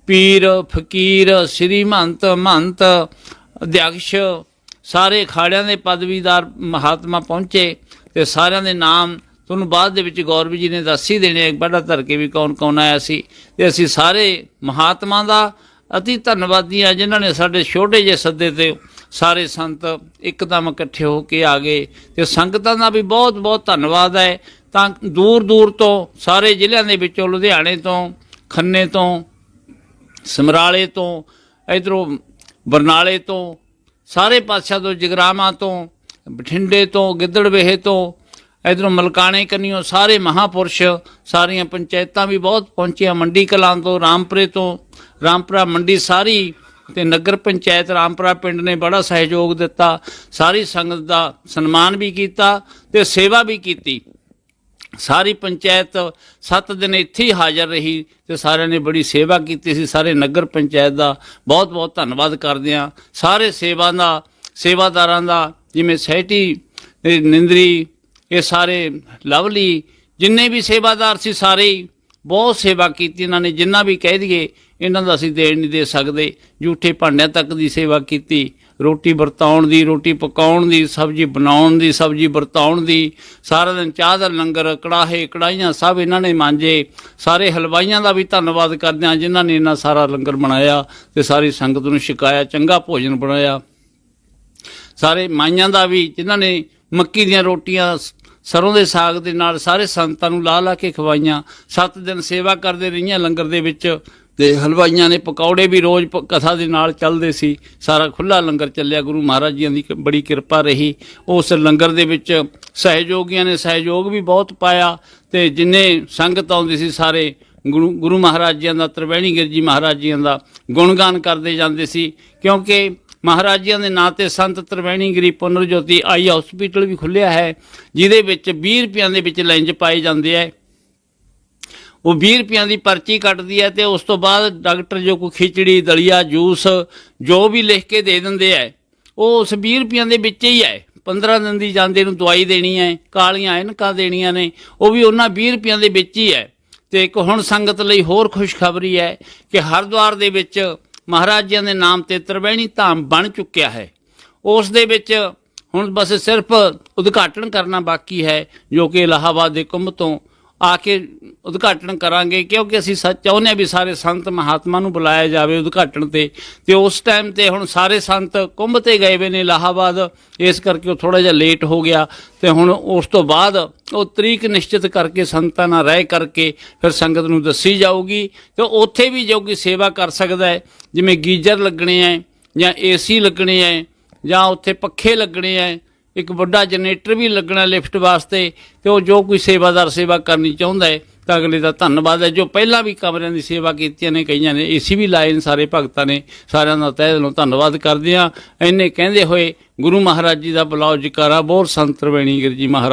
Speaker 4: पीर फकीर श्री महंत अध्यक्ष सारे अखाड़ियां दे पदवीदार महात्मा पहुँचे। तो सारिਆਂ ਦੇ नाम तुहानूं बाद दे विच गौरव जी ने दस ही देने, बड़ा धर के भी कौन कौन आया सी। ते असीं सारे महात्मा दा अति धन्नवादी आ जिन्हां ने साडे छोटे जे सद्दे ते सारे संत एकदम इकट्ठे हो के आ गए। ते संगतां दा भी बहुत बहुत धन्नवाद है। तां दूर दूर तो सारे ਜ਼ਿਲ੍ਹਿਆਂ ਦੇ ਵਿੱਚੋਂ, लुधियाणे तो, खन्ने तो, ਸਮਰਾਲੇ ਤੋਂ, इधरों बरनाले तो, सारे पासों तो, जगरावां तो, बठिंडे तो, गिद्दड़वेहे तो, इधरों मलकाने कन्नियों सारे महापुरुष, सारियां पंचायतां भी बहुत पहुंचियां, मंडी कलां तो, रामपुरे तो, रामपुरा मंडी सारी ते नगर पंचायत रामपुरा पिंड ने बड़ा सहयोग दिता। सारी संगत का सन्मान भी किया ते सेवा भी की। सारी पंचायत 7 दिन इत्थे ही हाज़र रही ते सारिਆਂ ने बड़ी सेवा की सी। सारे नगर पंचायत का बहुत बहुत धन्नवाद करते हैं। सारे सेवादारां दा जिवें सैटी निंदरी, ये सारे लवली जिन्ने भी सेवादार सी सारे बहुत सेवा की इन्होंने। जिन्ना भी कह दिए इन्हों का असीं देण नहीं दे सकते। जूठे भांडिਆਂ तक की सेवा की, रोटी वरताउण दी, रोटी पकाउण दी, सब्जी बनाउण दी, सब्जी वरताउण दी, सारा दिन चाह दा लंगर, कड़ाहे कड़ाहियाँ सब इन्होंने मांजे। सारे हलवाइयां का भी धन्नवाद करते हैं जिन्होंने इन्ना सारा लंगर बनाया ते सारी संगत नूं छकाया, चंगा भोजन बनाया। सारे माइयां का भी जिन्होंने मक्की दीआं रोटियां सरों के साग के नाल सारे संतां नूं ला ला के खवाइयां। 7 दिन सेवा करते रहियां लंगर दे विच ते हलवाइयां ने पकौड़े भी रोज़ कथा दे नाल चलदे सी। सारा खुला लंगर चलिया, गुरु महाराज जी की बड़ी किरपा रही। उस लंगर दे विच सहयोगियां ने सहयोग भी बहुत पाया ते जिन्ने संगत आउंदी सी सारे गुरु महाराज जी का, त्रिवेणी गिर जी महाराज जी का गुणगान करते जाते सी। क्योंकि महाराज जी के नाँ ते संत त्रिवेणी गिरी पुनरज्योति आई हॉस्पिटल भी खुलिया है, जिहदे विच 20 रुपया दे विच लैंज पाए जाते हैं। वो 20 रुपया की पर्ची कटती है तो उस तो बाद डॉक्टर जो कोई खिचड़ी दलिया जूस जो भी लिख के दे देंगे है, वो उस 20 रुपया के विच ही है। 15 दिन की जांदे नूं दवाई देनी है, कालियां ऐनकां देनियां ने, वो भी उन्हां 20 रुपया के विच ही है। तो एक हुण संगत लई होर खुशखबरी है कि हरिद्वार दे विच महाराज जी के नाम ते त्रिवेणी धाम बन चुकिया है। उस दे विच हुण बस सिर्फ उद्घाटन करना बाकी है, जो कि इलाहाबाद दे कुंभ तो आके उद्घाटन करांगे। क्योंकि असीं चाहुंदे हां भी सारे संत महात्मा नूं बुलाया जाए उद्घाटन ते उस टाइम ते हुण सारे संत कुंभ ते गए हुए ने इलाहाबाद, इस करके वो थोड़ा जिहा लेट हो गया। तो हुण उस तो बाद वो तरीक निश्चित करके संतां नाल रह करके फिर संगत नूं दसी जाऊगी। तो उत्थे भी जो कोई सेवा कर सकदा है, जिवें गीजर लगने हैं जां AC लगने हैं जां उत्थे पक्खे लगने हैं, एक बड़ा जनरेटर भी लगना लिफ्ट वास्ते। तो जो कोई सेवादार सेवा करनी चाहुंदा है तो अगले का धन्नवाद है। जो पहला भी कमरिਆਂ की सेवा की ने, कई ने AC भी लाए सारे भगतां ने, सारिਆਂ ਦਾ तहे दिलों धन्नवाद करदे हां। इन्ने कहंदे होए गुरु महाराज जी का बुलाओ जकारा, बोल संत त्रिवेणी गिर जी महाराज।